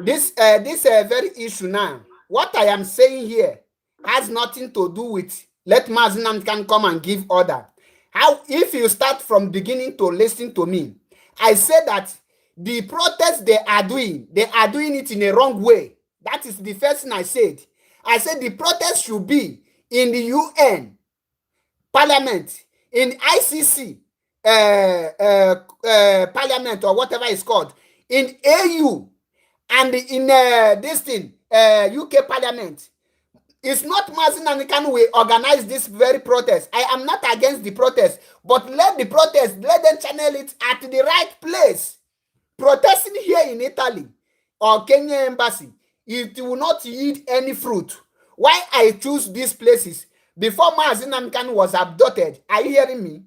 This very issue now, what I am saying here has nothing to do with let Mazinam can come and give order. How if you start from beginning to listen to me, I say that the protest they are doing it in a wrong way. That is the first thing I said. I said the protest should be in the UN, Parliament, in ICC, Parliament or whatever it's called, in AU, and in this thing, UK Parliament. It's not Mazin and Kanu will organize this very protest. I am not against the protest, but let them channel it at the right place. Protesting here in Italy or Kenya embassy, it will not yield any fruit. Why I choose these places? Before Mazin and Kanu was abducted, are you hearing me?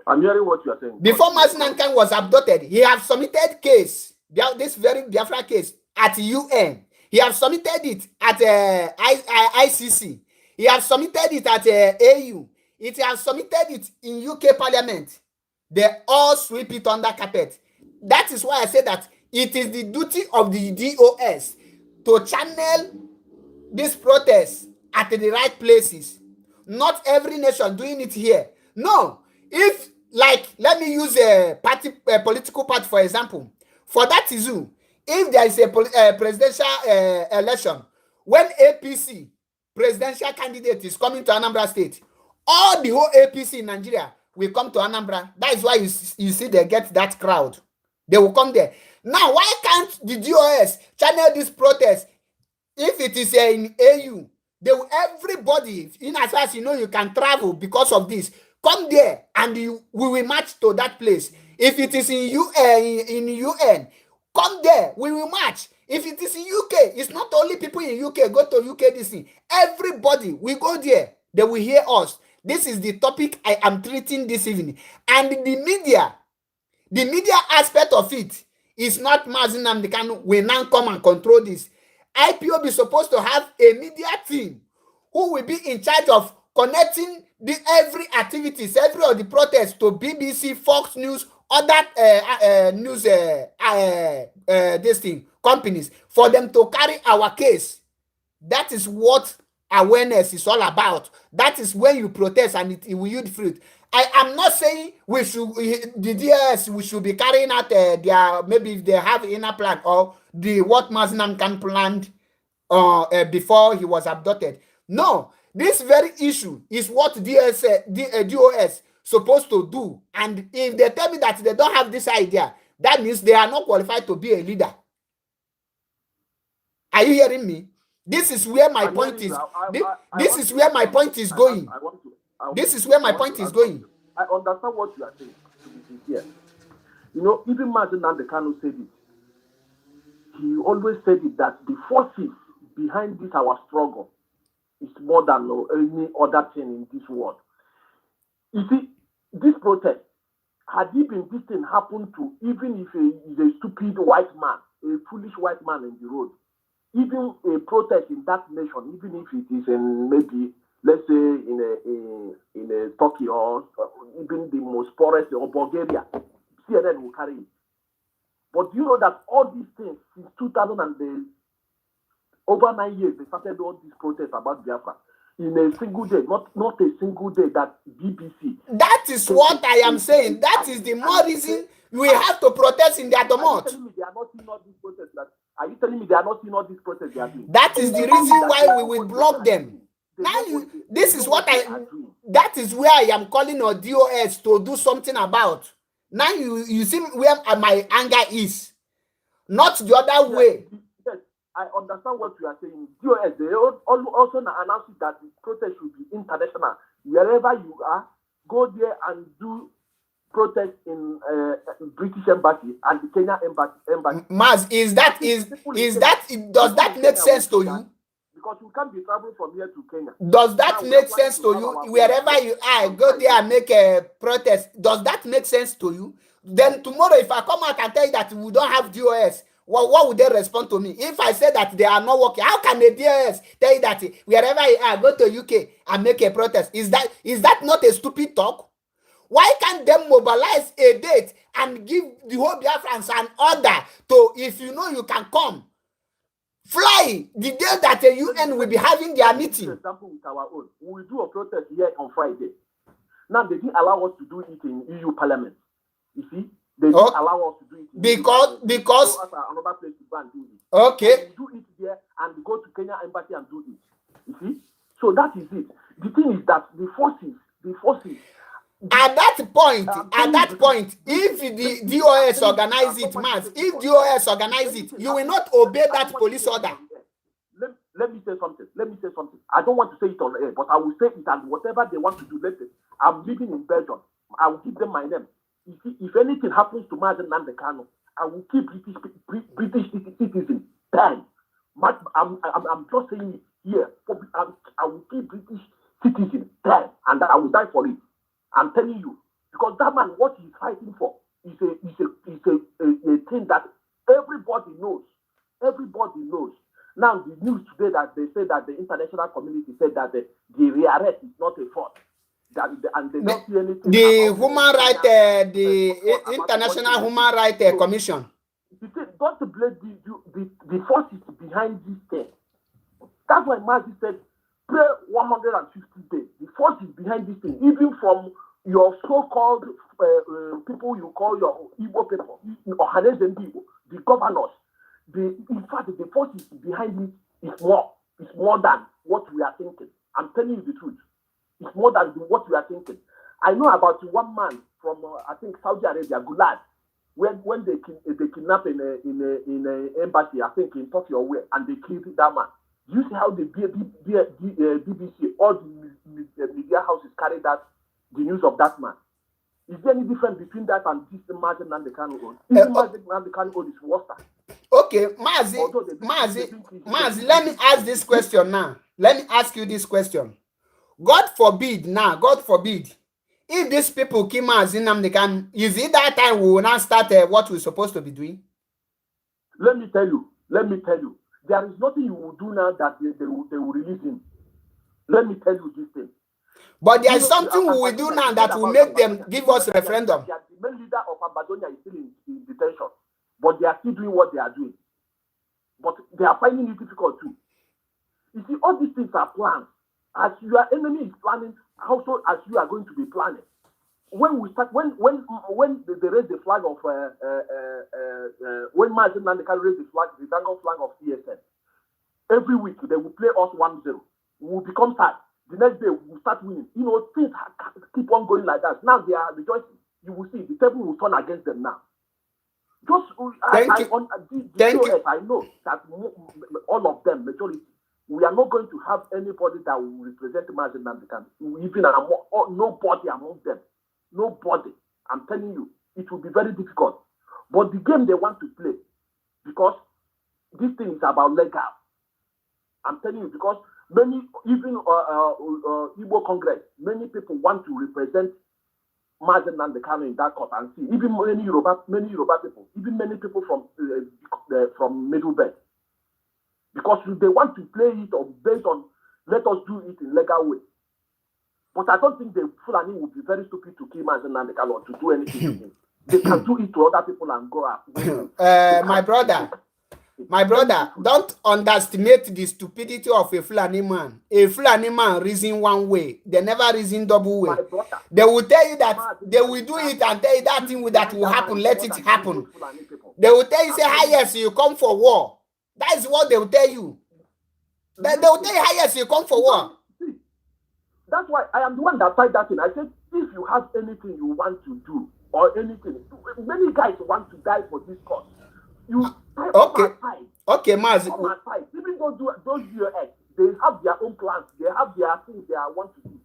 I'm hearing what you are saying. Before Mazin and Kanu was abducted, he have submitted case, this very Biafra case, at UN. He have submitted it at ICC. He have submitted it at AU. It has submitted it in UK Parliament. They all sweep it under carpet. That is why I say that it is the duty of the DOS to channel this protest at the right places. Not every nation doing it here. No. If, like, let me use a political party for example. For that issue, if there is a presidential election, when APC presidential candidate is coming to Anambra State, all the whole APC in Nigeria will come to Anambra. That is why you see they get that crowd. They will come there. Now, why can't the DOS channel this protest? If it is in AU, they will, everybody, in as far as you know, you can travel because of this. Come there and we will march to that place. If it is in UN, come there, we will march. If it is in UK, it's not only people in UK go to UK this thing. Everybody, we go there. They will hear us. This is the topic I am treating this evening. And the media aspect of it is not Mazin Nnamdi Kanu will now come and control this. IPOB is supposed to have a media team who will be in charge of connecting every activities, every of the protests to BBC, Fox News, other news this thing, companies, for them to carry our case. That is what awareness is all about. That is when you protest and it will yield fruit. I am not saying we should, the DS, we should be carrying out their, maybe if they have inner plan or the what Mazin Nnamdi Kanu planned before he was abducted. No, this very issue is what DOS supposed to do. And if they tell me that they don't have this idea, that means they are not qualified to be a leader. Are you hearing me? This is where my point is. This is where my point is going. This is where my point is going. I understand what you are saying. To be sincere, you know, even Mazin Nnamdi Kanu said it. He always said it that the forces behind this our struggle is more than any other thing in this world. You see, this protest, had even this thing happened to, even if a stupid white man, a foolish white man in the road, even a protest in that nation, even if it is in maybe, let's say in a Turkey or even the most poorest or Bulgaria, CNN will carry it. But you know that all these things since 2000 and over 9 years, they started all these protests about Biafra. In a single day, not a single day that BBC. That is what I am saying. That is the more reason we have to protest in their domot. Are you telling me they are not seeing all these protests they are doing? That is the reason why we will block them. Now, this is what that is where I am calling on DOS to do something about. Now you see where my anger is. Not the other way. Yes, I understand what you are saying. DOS, they also announced that the protest should be international. Wherever you are, go there and do protest in British embassy and the Kenya embassy. Maz, does that make sense to you? Because you can't be traveling from here to Kenya. Does that make sense to you? Wherever you are, go there and make a protest. Does that make sense to you? Then tomorrow, if I come out and tell you that we don't have DOS, what would they respond to me? If I say that they are not working, how can the DOS tell you that wherever you are, go to UK and make a protest? Is that not a stupid talk? Why can't they mobilize a date and give the whole Biafrans an order to, if you know you can come, fly the day that the UN will be having their meeting? For example, with our own, we will do a protest here on Friday. Now they didn't allow us to do it in EU Parliament. You see, They didn't allow us to do it. Because show us another place to go and do it. Okay. So we do it there and go to Kenya embassy and do it. You see? So that is it. The thing is that the forces. At that point, if the DOS organize it, if DOS organize it, you will not obey that police order. Let me say something. I don't want to say it on air, but I will say it, and whatever they want to do, let it. I'm living in Belgium. I will give them my name. If anything happens to Mazen Nandekano, I will keep British citizens. Damn. I'm just saying it here. I will keep British citizens. Damn. And I will die for it. I'm telling you. Because that man, what he's fighting for is a thing that everybody knows. Everybody knows. Now, the news today that they say that the international community said that the rearrest is not a fraud. And they don't see anything. The human rights, the International Human Rights Commission. You see, don't blame the forces behind this thing. That's why Marty said, pray 150 days. The forces behind this thing, even from your so-called people you call your Igbo people, the governors. In fact, the forces behind it is more than what we are thinking. I'm telling you the truth. It's more than what we are thinking. I know about one man from I think Saudi Arabia, Gulad, when they kidnap in a embassy, I think in Tokyo, where, and they killed that man. Do you see how the BBC, all the media houses carried the news of that man? Is there any difference between that and this Mazen Nandekano own? Even Mazen Nandekano own is worse. Okay, Mazi, let me ask this question now. Let me ask you this question. God forbid, if these people kill Mazi Nnamdi, is it that time we will not start what we're supposed to be doing? Let me tell you. There is nothing you will do now that they will release him. Let me tell you this thing. But there is something we will do now that will make them give us a referendum. The main leader of Ambazonia is still in detention. But they are still doing what they are doing. But they are finding it difficult too. You see, all these things are planned. As your enemy is planning, also as you are going to be planning. When we start, when they raise the flag of when Martin Nandekano raise the flag, the dangle flag of ESN, every week they will play us 1-0. We will become sad. The next day we will start winning. You know, things keep on going like that. Now they are rejoicing. You will see the table will turn against them now. Just Thank you. I know that all of them, majority, we are not going to have anybody that will represent Mazen Nandekano. Even nobody among them. Nobody. I'm telling you, it will be very difficult. But the game they want to play, because this thing is about legal. I'm telling you, because many, even Igbo Congress, many people want to represent Mazen Nandekano in that court and see. Even many Yoruba people, even many people from Middle Belt. Because they want to play it based on, let us do it in legal way. But I don't think the Fulani would be very stupid to kill Mazen Nandekano to do anything to him. They can do it to other people and go up. My brother, don't underestimate the stupidity of a Fulani man. A Fulani man reason one way. They never reason double way. They will tell you that they will do it and tell you that thing that will happen, let it happen. They will tell you, say, yes, you come for war. That is what they will tell you. They will tell you, yes, you come for war. That's why I am the one that tried that thing. I said, if you have anything you want to do, or anything, many guys want to die for this cause. You okay, Maz. Even those UX, they have their own plans. They have their things they want to do.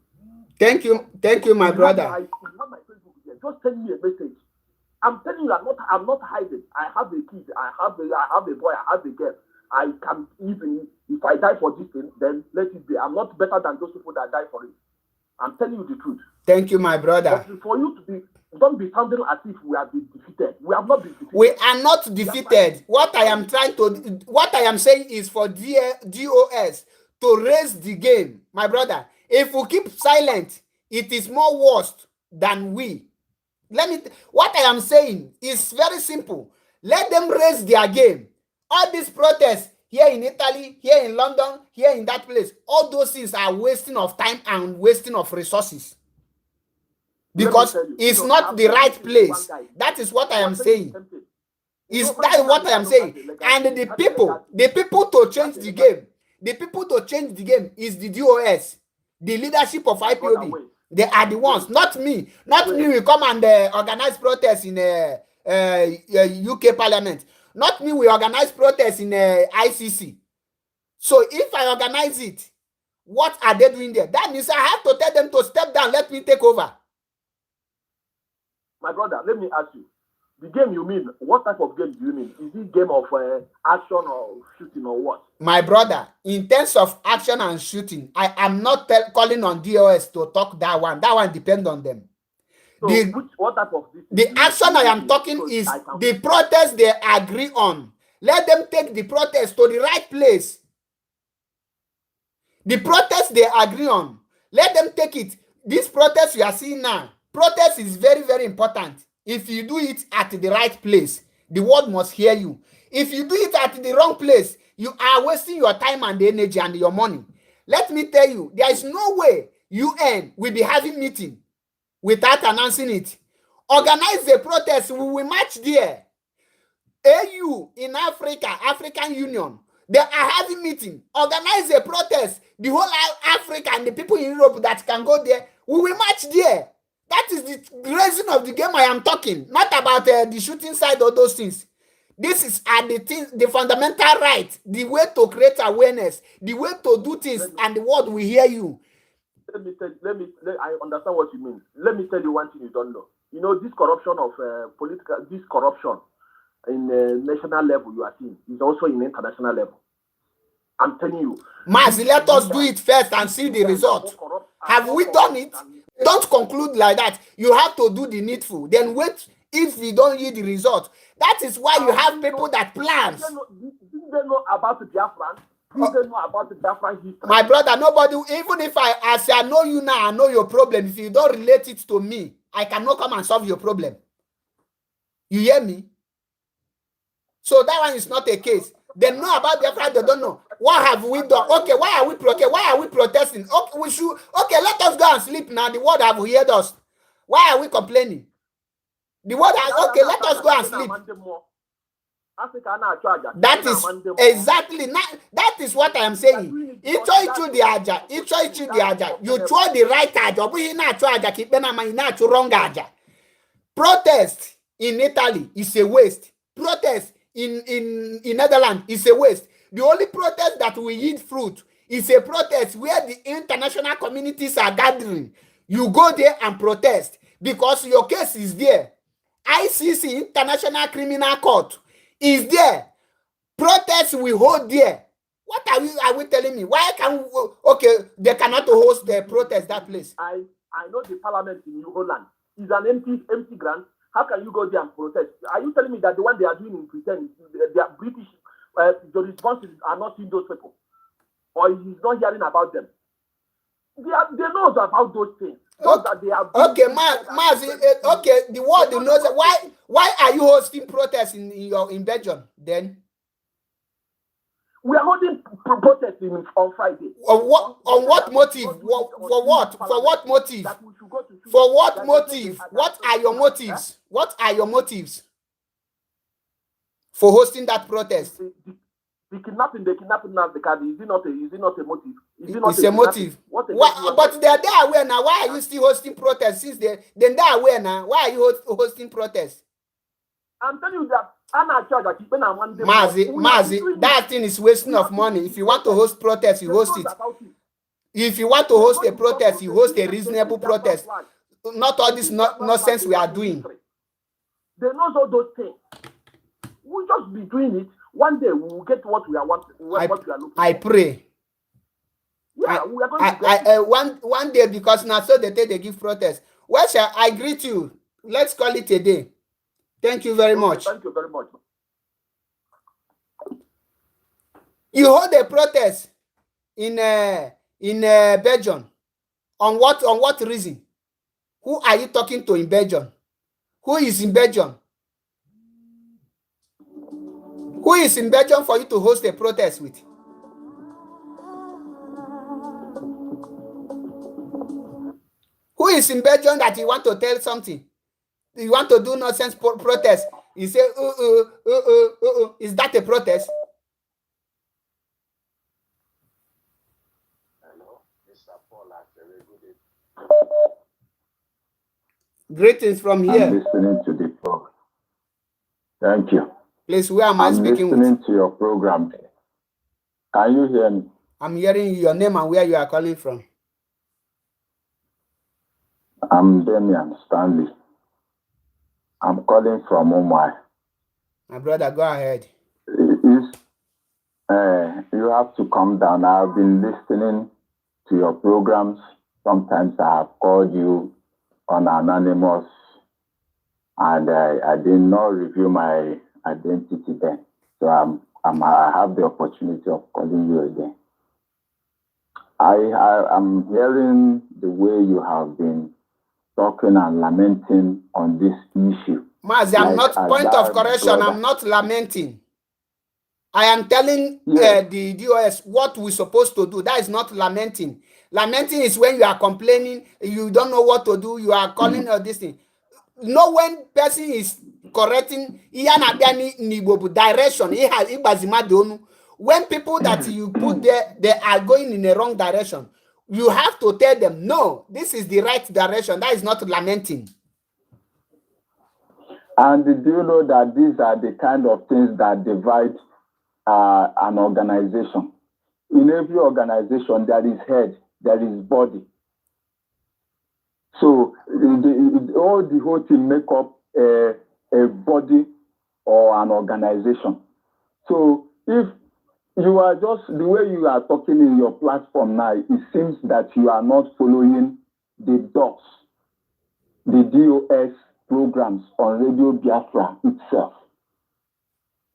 Thank you, my brother. I have my Facebook here. Just send me a message. I'm telling you, I'm not hiding. I have a kid. I have a boy. I have a girl. I can even, if I die for this thing, then let it be. I'm not better than those people that die for it. I'm telling you the truth. Thank you, my brother. But for you to be, don't be sounding as if we have been defeated. We have not been defeated. We are not defeated. What I am saying is for DOS to raise the game, my brother. If we keep silent, it is more worse than we. What I am saying is very simple. Let them raise their game. All these protests here in Italy, here in London, here in that place, all those things are wasting of time and wasting of resources. because it's not the right place. That is what I am saying. Is that what I am saying? And the people to change the game, is the DOS, the leadership of IPOB. They are the ones, not me. Not me. We come and organize protests in UK Parliament. Not me. We organize protests in ICC. So if I organize it, what are they doing there? That means I have to tell them to step down. Let me take over. My brother, let me ask you. The game you mean, what type of game do you mean? Is it game of action or shooting or what? My brother, in terms of action and shooting, I am not calling on DOS to talk that one. That one depends on them. So what type of this? The action I am talking is the protest they agree on. Let them take the protest to the right place. The protest they agree on, let them take it. This protest you are seeing now, protest is very, very important. If you do it at the right place, the world must hear you. If you do it at the wrong place, you are wasting your time and energy and your money. Let me tell you, there is no way UN will be having meeting without announcing it. Organize a protest, we will march there. AU in Africa, African Union, they are having meeting. Organize a protest. The whole Africa and the people in Europe that can go there, we will march there. That is the reason of the game I am talking, not about the shooting side or those things. This is the fundamental right, the way to create awareness, the way to do things, and the world will hear you. I understand what you mean. Let me tell you one thing you don't know. You know, this corruption of this corruption in national level you are seeing is also in international level. I'm telling you. Mazi, let us do it first and see the result. Have we done it? Don't conclude like that. You have to do the needful. Then wait if we don't hear the result. That is why you have people that plans. Did they know about the Biafran? Did they know about the Biafran history? My brother, nobody, even if I know you now, I know your problem. If you don't relate it to me, I cannot come and solve your problem. You hear me? So that one is not a case. They know about Biafra, they don't know. What have we done? Okay, why are we protesting? Okay, let us go and sleep now. The world have heard us. Why are we complaining? The world has, okay, let us go and sleep. That is exactly that is what I am saying. You throw the aja. You throw the right aja, but you not throw aja. Keep not wrong aja. Protest in Italy is a waste. Protest in Netherlands is a waste. The only protest that will yield fruit is a protest where the international communities are gathering. You go there and protest because your case is there. ICC, International Criminal Court, is there. Protests we hold there. What are we telling me? Why can they cannot host the protest that place? I know the parliament in New Holland is an empty ground. How can you go there and protest? Are you telling me that the one they are doing in Britain, they are British, the responses are not seeing those people? Or he's not hearing about them? They know about those things. Okay, the world knows. Why are you hosting protests in Belgium then? We are holding protests on Friday. On what motive? For what? For what motive? For what motive? What are your motives? What are your motives for hosting that protest? The kidnapping now, is it not a motive? It's a motive. But they are aware now. Why are you still hosting protests? Since they are aware now, why are you hosting protests? I'm telling you that Mazi, that thing is wasting of money. If you want to host protests, you host it. If you want to host a protest, you host a reasonable protest. Not all this nonsense we are doing. They know all those things. We'll just be doing it. One day we will get what we are wanting. What we are looking for. I pray. Yeah, we are going to get it. One day, because now so they give protest. Well, sir, I greet you. Let's call it a day. Thank you very much. Thank you very much. You hold a protest in Belgium. On what reason? Who are you talking to in Belgium? Who is in Belgium? Who is in Belgium for you to host a protest with? Who is in Belgium that you want to tell something? You want to do nonsense protest? You say, is that a protest? Hello, Mr. Paul, actually, good evening. Greetings from here. I'm listening to the program. Thank you. Please, where am I speaking with? I'm listening to your program. Can you hear me? I'm hearing your name and where you are calling from. I'm Damian Stanley. I'm calling from Umai. My brother, go ahead. You have to come down. I've been listening to your programs. Sometimes I have called you on anonymous, and I did not reveal my identity then. So I have the opportunity of calling you again. I'm hearing the way you have been talking and lamenting on this issue. Mazi, I'm not, point of correction, brother. I'm not lamenting. I am telling the DOS what we're supposed to do. That is not lamenting. Lamenting is when you are complaining, you don't know what to do, you are calling this thing. No, when person is correcting direction, when people that you put there, they are going in the wrong direction, you have to tell them, no, this is the right direction. That is not lamenting. And do you know that these are the kind of things that divide an organization? In every organization, there is head, there is body. So all the whole team make up a body or an organization. So if you are just, the way you are talking in your platform now, it seems that you are not following the DOS, the DOS programs on Radio Biafra itself.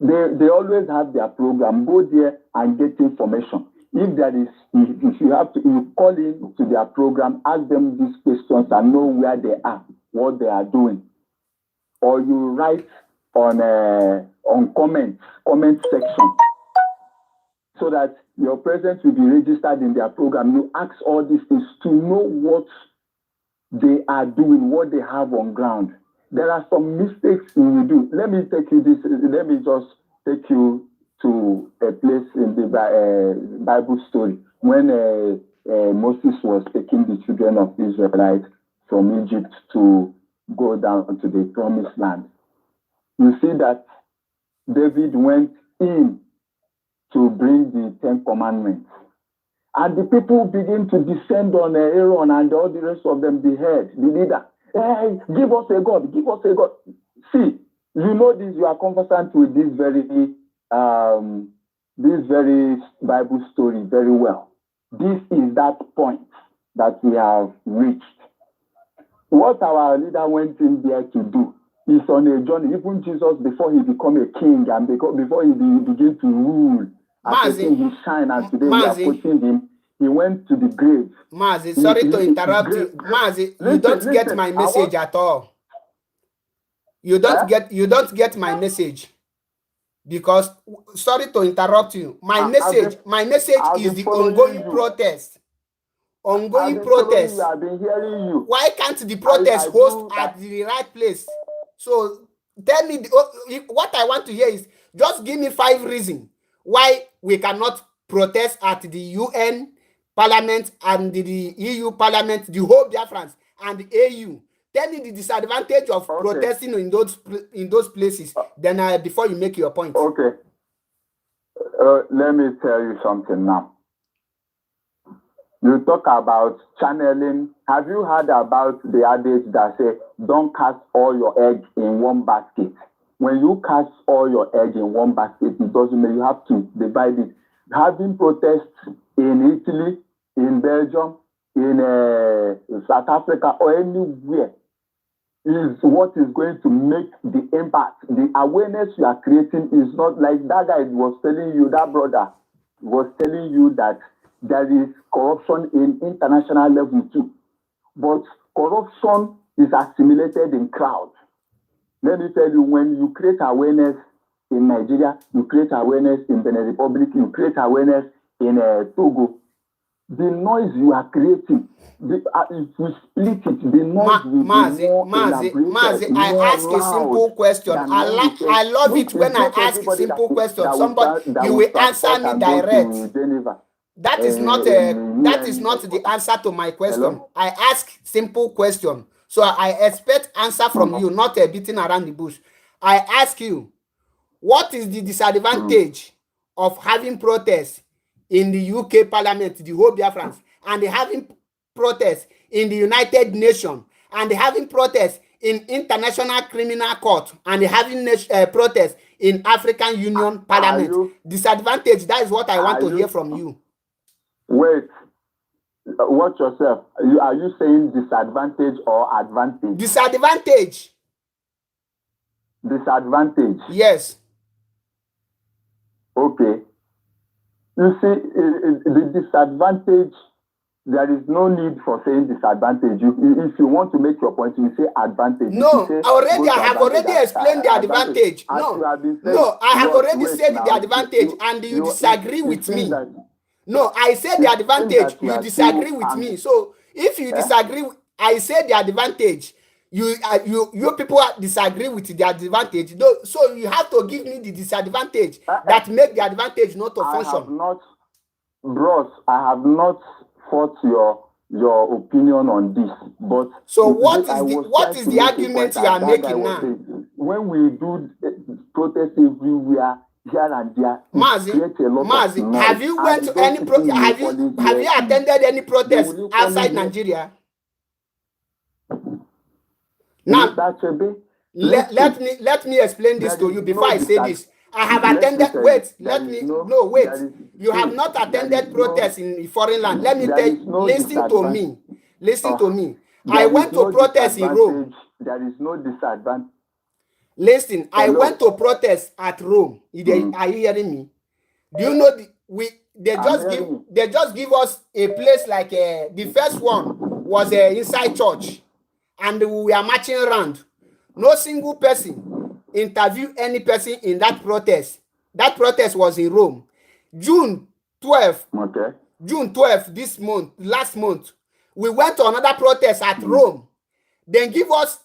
They always have their program. Go there and get information. If there is, if you have to, you call in to their program, ask them these questions and know where they are, what they are doing, or you write on comment section, so that your presence will be registered in their program. You ask all these things to know what they are doing, what they have on ground. There are some mistakes you do. Let me just take you to a place in the Bible story when Moses was taking the children of Israel from Egypt to go down to the promised land. You see that David went in to bring the 10 commandments. And the people begin to descend on Aaron and all the rest of them, the head, the leader. Hey, give us a God, give us a God. See, you know this, you are conversant with this very Bible story very well. This is that point that we have reached. What our leader went in there to do is on a journey. Even Jesus, before he became a king and before he began to rule, as a king, he shined, and today we are quoting him. He went to the grave. Mazi, sorry to interrupt you. Mazi, you don't get my message at all. You don't get my message. Because, sorry to interrupt you. My message is the ongoing protest. Ongoing protest. I've been hearing you. Why can't the protest host at the right place? So tell me, what I want to hear is, just give me 5 reasons why we cannot protest at the UN Parliament and the EU Parliament, the whole Biafrans and the AU. Tell me the disadvantage of protesting in those places. Then before you make your point. Okay. Let me tell you something now. You talk about channeling. Have you heard about the adage that say, don't cast all your eggs in one basket? When you cast all your eggs in one basket, it doesn't mean you have to divide it. Having protests in Italy, in Belgium, in South Africa, or anywhere is what is going to make the impact. The awareness you are creating is not like that guy was telling you, that brother was telling you that there is corruption in international level too. But corruption is assimilated in crowds. Let me tell you, when you create awareness in Nigeria, you create awareness in Benin Republic, you create awareness in Togo, the noise you are creating, if we split it, the noise will be more elaborated, I more ask a simple loud question. than when you say, I love look, it when it's I not ask everybody simple questions. that Somebody, you will will answer transport me and go direct. to Geneva. That is not the answer to my question. Hello? I ask simple question, so I expect answer from you, not a beating around the bush. I ask you, what is the disadvantage of having protests in the UK Parliament, the whole Biafrans, and having protests in the United Nations, and having protests in International Criminal Court, and having protests in African Union Parliament? Disadvantage, that is what I want to hear from you. Wait, watch yourself. Are you saying disadvantage or advantage? Disadvantage. Disadvantage. Yes. Okay. You see, the disadvantage, there is no need for saying disadvantage. If you want to make your point, you say advantage. No, say, I have already explained the advantage. No, I have already said the advantage, and you disagree with me. No, I said the advantage, you disagree with me. So if you disagree, I said the advantage. You people disagree with the advantage. So you have to give me the disadvantage that make the advantage not to function. I have not fought your opinion on this, but so what is the argument you are making now? When we do protests everywhere, here and there, create a lot of noise. Have you went to any have you attended any protest outside Nigeria? Now, let me explain this to you before I say this. I have attended. You have not attended protests in foreign land. Let me tell you. Listen to me. Listen to me. I went to protest in Rome. There is no disadvantage. Listen, I went to protest at Rome. Are you hearing me? Do you know they just give us a place like the first one was inside church, and we are marching around. No single person interview any person in that protest. That protest was in Rome. June 12th, this month, last month, we went to another protest at Rome. They just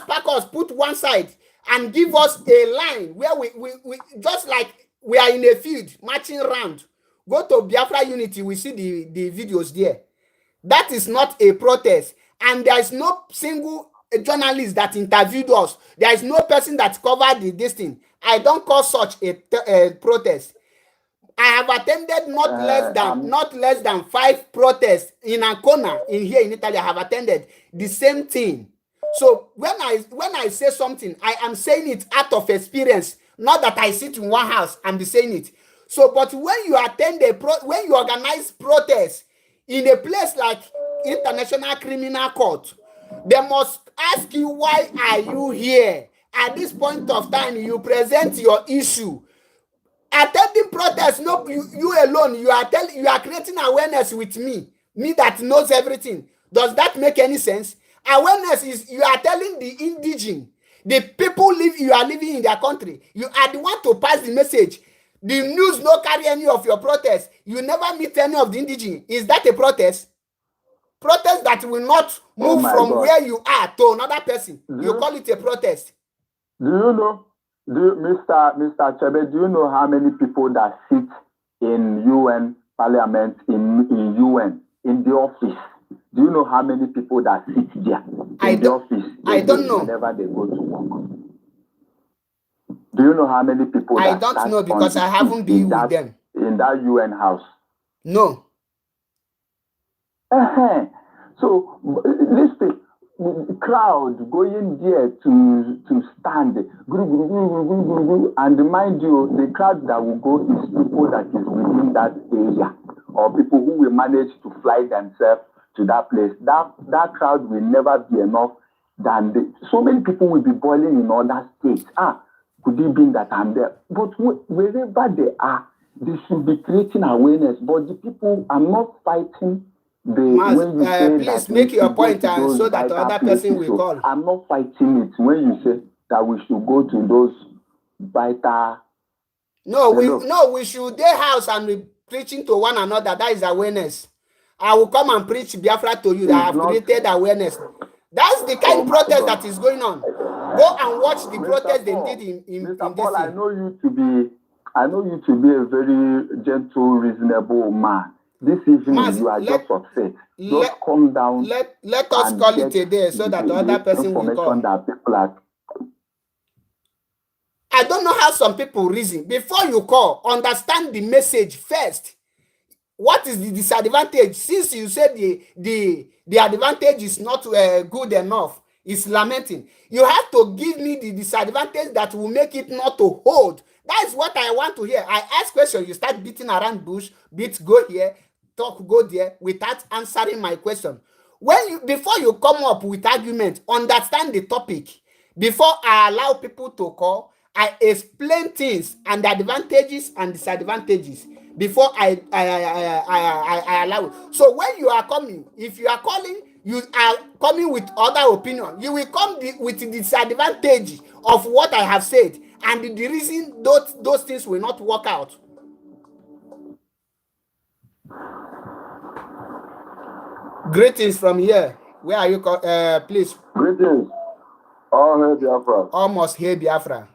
pack us, put one side, and give us a line where we just like we are in a field marching around. Go to Biafra Unity, we see the videos there. That is not a protest, and there is no single journalist that interviewed us. There is no person that covered this thing. I don't call such a protest. I have attended not less than 5 protests in Ancona here in Italy. I have attended the same thing. So when I say something, I am saying it out of experience, not that I sit in one house and be saying it. So, but when you when you organize protests in a place like International Criminal Court, they must ask you, why are you here? At this point of time, you present your issue. Attending protests, no, you alone, you are creating awareness with me that knows everything. Does that make any sense? Awareness is you are telling the indigene, the people you are living in their country. You are the one to pass the message. The news no carry any of your protests. You never meet any of the indigene. Is that a protest? Protest that will not move from where you are to another person. You call it a protest. Do you know, Mr. Chebe, do you know how many people that sit in UN Parliament, in UN, in the office? Do you know how many people that sit there in the office? I don't know. Whenever they go to work. Do you know how many people I don't know because I haven't been with them. In that UN house? No. So, listen, crowd going there to stand, and mind you, the crowd that will go is people that is within that area, or people who will manage to fly themselves to that place. That crowd will never be enough. So many people will be boiling in other states. Could it be that I'm there? But wherever they are, they should be creating awareness. But the people are not fighting. Please make your point so that the other person will call. I'm not fighting it when you say that we should go to those vital. We should their house and we preaching to one another. That is awareness. I will come and preach Biafra to you that I have created awareness. That's the kind of protest that is going on. Go and watch the protest they did in Mr. this Paul, I thing. know you to be a very gentle, reasonable man. This evening Mas, you are just upset. Just calm down. Let us call it a day so that the other person will call. That people are... I don't know how some people reason. Before you call, understand the message first. What is the disadvantage? Since you said the advantage is not good enough, it's lamenting. You have to give me the disadvantage that will make it not to hold. That is what I want to hear. I ask questions, you start beating around bush, go here, talk, go there, without answering my question. Before you come up with argument, understand the topic. Before I allow people to call, I explain things and the advantages and disadvantages before I allow it. So when you are coming, if you are calling, you are coming with other opinion. You will come with the disadvantage of what I have said and the reason those things will not work out. Greetings from here. Where are you? Please. Greetings. All hail Biafra. Almost hail Biafra.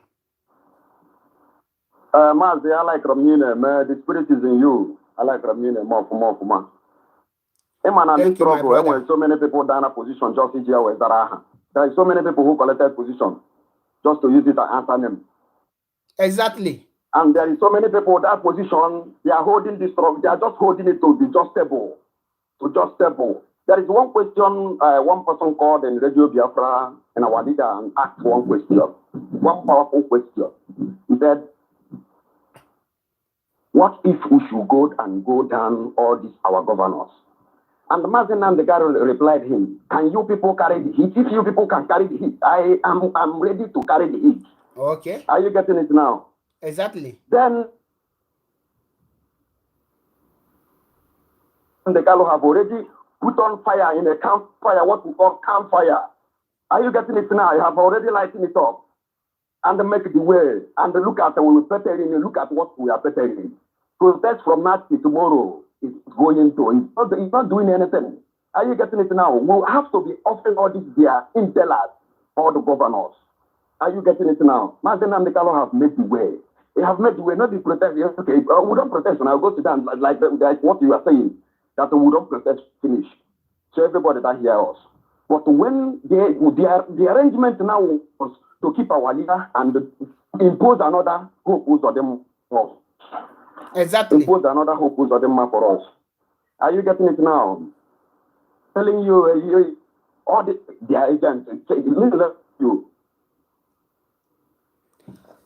Mas, I like Ramine, man. The spirit is in you. I like Ramine more. Thank you, my brother. When so many people down a position just in here, there are so many people who collected position just to use it to answer them. Exactly. And there is so many people that position, they are holding this strong, they are just holding it to be justable. There is one question, one person called in Radio Biafra and our leader and asked one question, one powerful question. He said, what if we should go down all these our governors? And Mazen and the guy replied him, can you people carry the heat? If you people can carry the heat, I'm ready to carry the heat. Okay. Are you getting it now? Exactly. Then the guy have already put on fire in a campfire, what we call campfire. Are you getting it now? You have already lighting it up and make the way and look at we preparing. Look at what we are preparing. Protest from now to tomorrow is going to. It's not doing anything. Are you getting it now? We'll have to be offering all these their intellects, all the governors. Are you getting it now? Mazen and the Kalo have made the way. They have made the way, not the protest. Okay, we don't protest. And I'll go to them like what you are saying, that we don't protest finish. So everybody that hear us. But when the arrangement now was to keep our leader and impose another hope on them for us. Exactly. Impose another hope on them for us. Are you getting it now? Telling you, all their agents, you.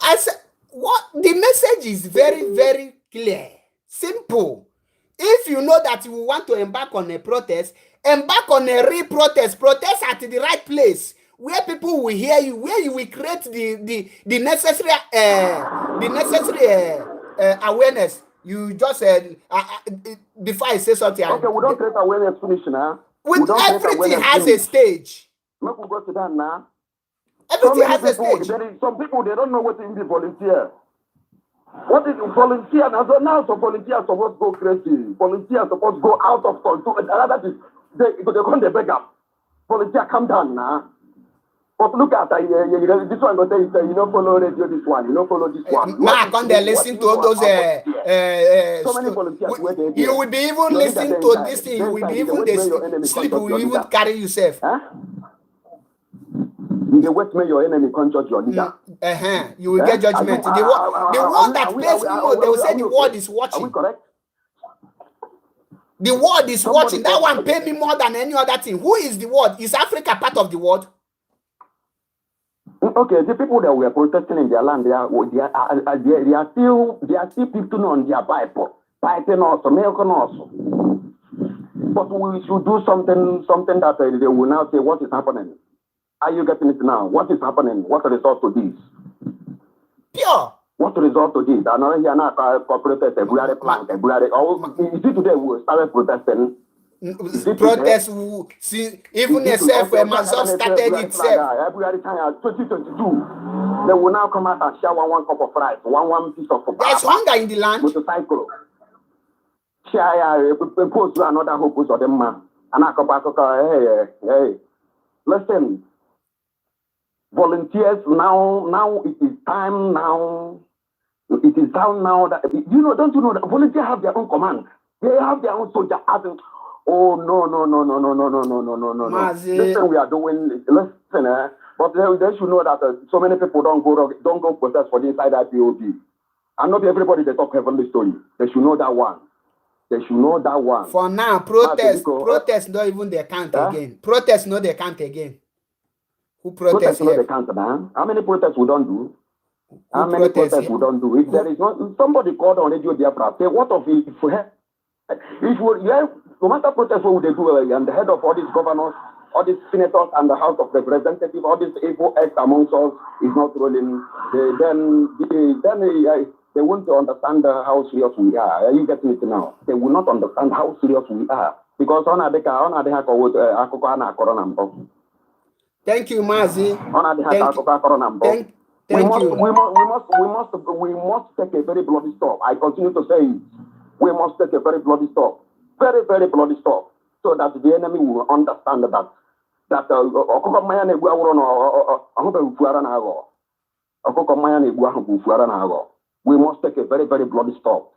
I said, what the message is very, very clear, simple. If you know that you want to embark on a protest, embark on a real protest. Protest at the right place where people will hear you, where you will create the necessary awareness. You just said before I say something. Okay, we don't create awareness finish now. With everything has a stage. Let me go to that now. Everything has a stage. Some people, they don't know what is the volunteer. What is volunteer? Now some volunteers supposed to go crazy. Volunteers supposed to go out of control. That is, they come to beg up. Volunteer, come down now. But look at this one. Go say you don't follow radio. This one, you don't follow this one. Now I can't listen to all those. So many volunteers. You will be even listening to this thing. You will be even sleep. You will even carry yourself. Huh? The wait may your enemy conjure your leader. You will get judgment. The one that plays more, they will say the world is watching. Are we correct? The world is watching. That one pay me more than any other thing. Who is the world? Is Africa part of the world? Okay, the people that were protesting in their land, they are still people on their Bible, fighting also, American also. But we should do something that they will now say what is happening. Are you getting it now? What is happening? What result to this? Pure. What result to this? Another here now protest a Bulari plank, a Bulari. You see today we started protesting. Protest even itself when Mazov started itself. Every time 2022, they will now come out and share one cup of rice, one piece of there's hunger in the land. Motorcycle. share post another whole post of them man. And I come back, hey, listen, volunteers now it is time now. It is time now that don't you know that volunteers have their own command? They have their own soldier. Oh no. Mazi. Listen, we are doing listen, but they should know that so many people don't go protest for the inside IPOB. And not everybody they talk heavenly story. They should know that one. For now, protest not even they count again. Protest no they count again. Who protest no they count, man. How many protests we don't do? How many protests we don't do? If there is not somebody called on radio Biafra, say what of it if no matter protest what would they do and the head of all these governors, all these senators and the House of Representatives, all these evil acts amongst us is not rolling, then they won't understand how serious we are. Are you getting it now? They will not understand how serious we are. Because thank you, Mazi. We must take a very bloody stop. I continue to say we must take a very bloody stop. Very, very bloody stop. So that the enemy will understand that we must take a very, very bloody stop.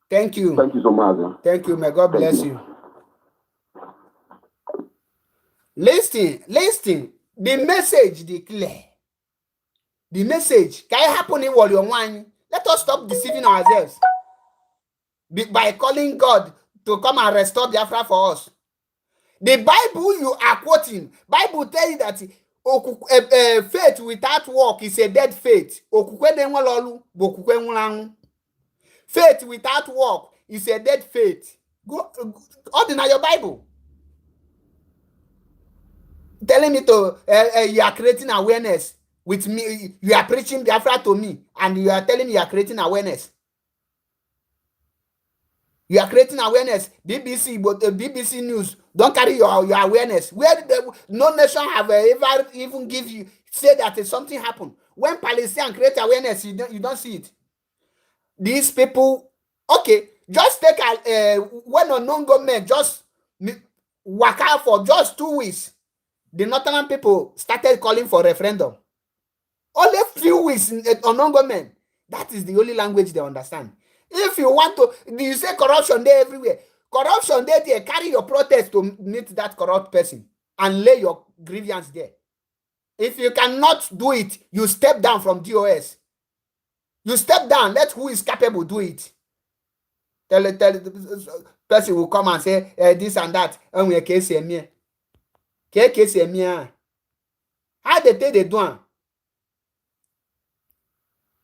Thank you. Thank you so much. Thank you. May God bless you. Listen. The message declare. The message can happen in what you're whining. Let us stop deceiving ourselves by calling God to come and restore Biafra for us. The Bible you are quoting, Bible tell you that faith without work is a dead faith. Faith without work is a dead faith. Go ordinary your Bible. Telling me to you are creating awareness with me. You are preaching Biafra to me, and you are telling me you are creating awareness. You are creating awareness. BBC, but BBC News don't carry your awareness. Where no nation have ever even give you say that something happened. When Palestine create awareness, you don't see it. These people, okay, just take when unknown government just work out for just 2 weeks. The northern people started calling for referendum. Only few weeks unknown government. That is the only language they understand. If you want to, you say corruption there everywhere. Corruption there, carry your protest to meet that corrupt person and lay your grievance there. If you cannot do it, you step down from DOS. You step down, let who is capable do it. Tell the person will come and say this and that. And we case me. How they take the do?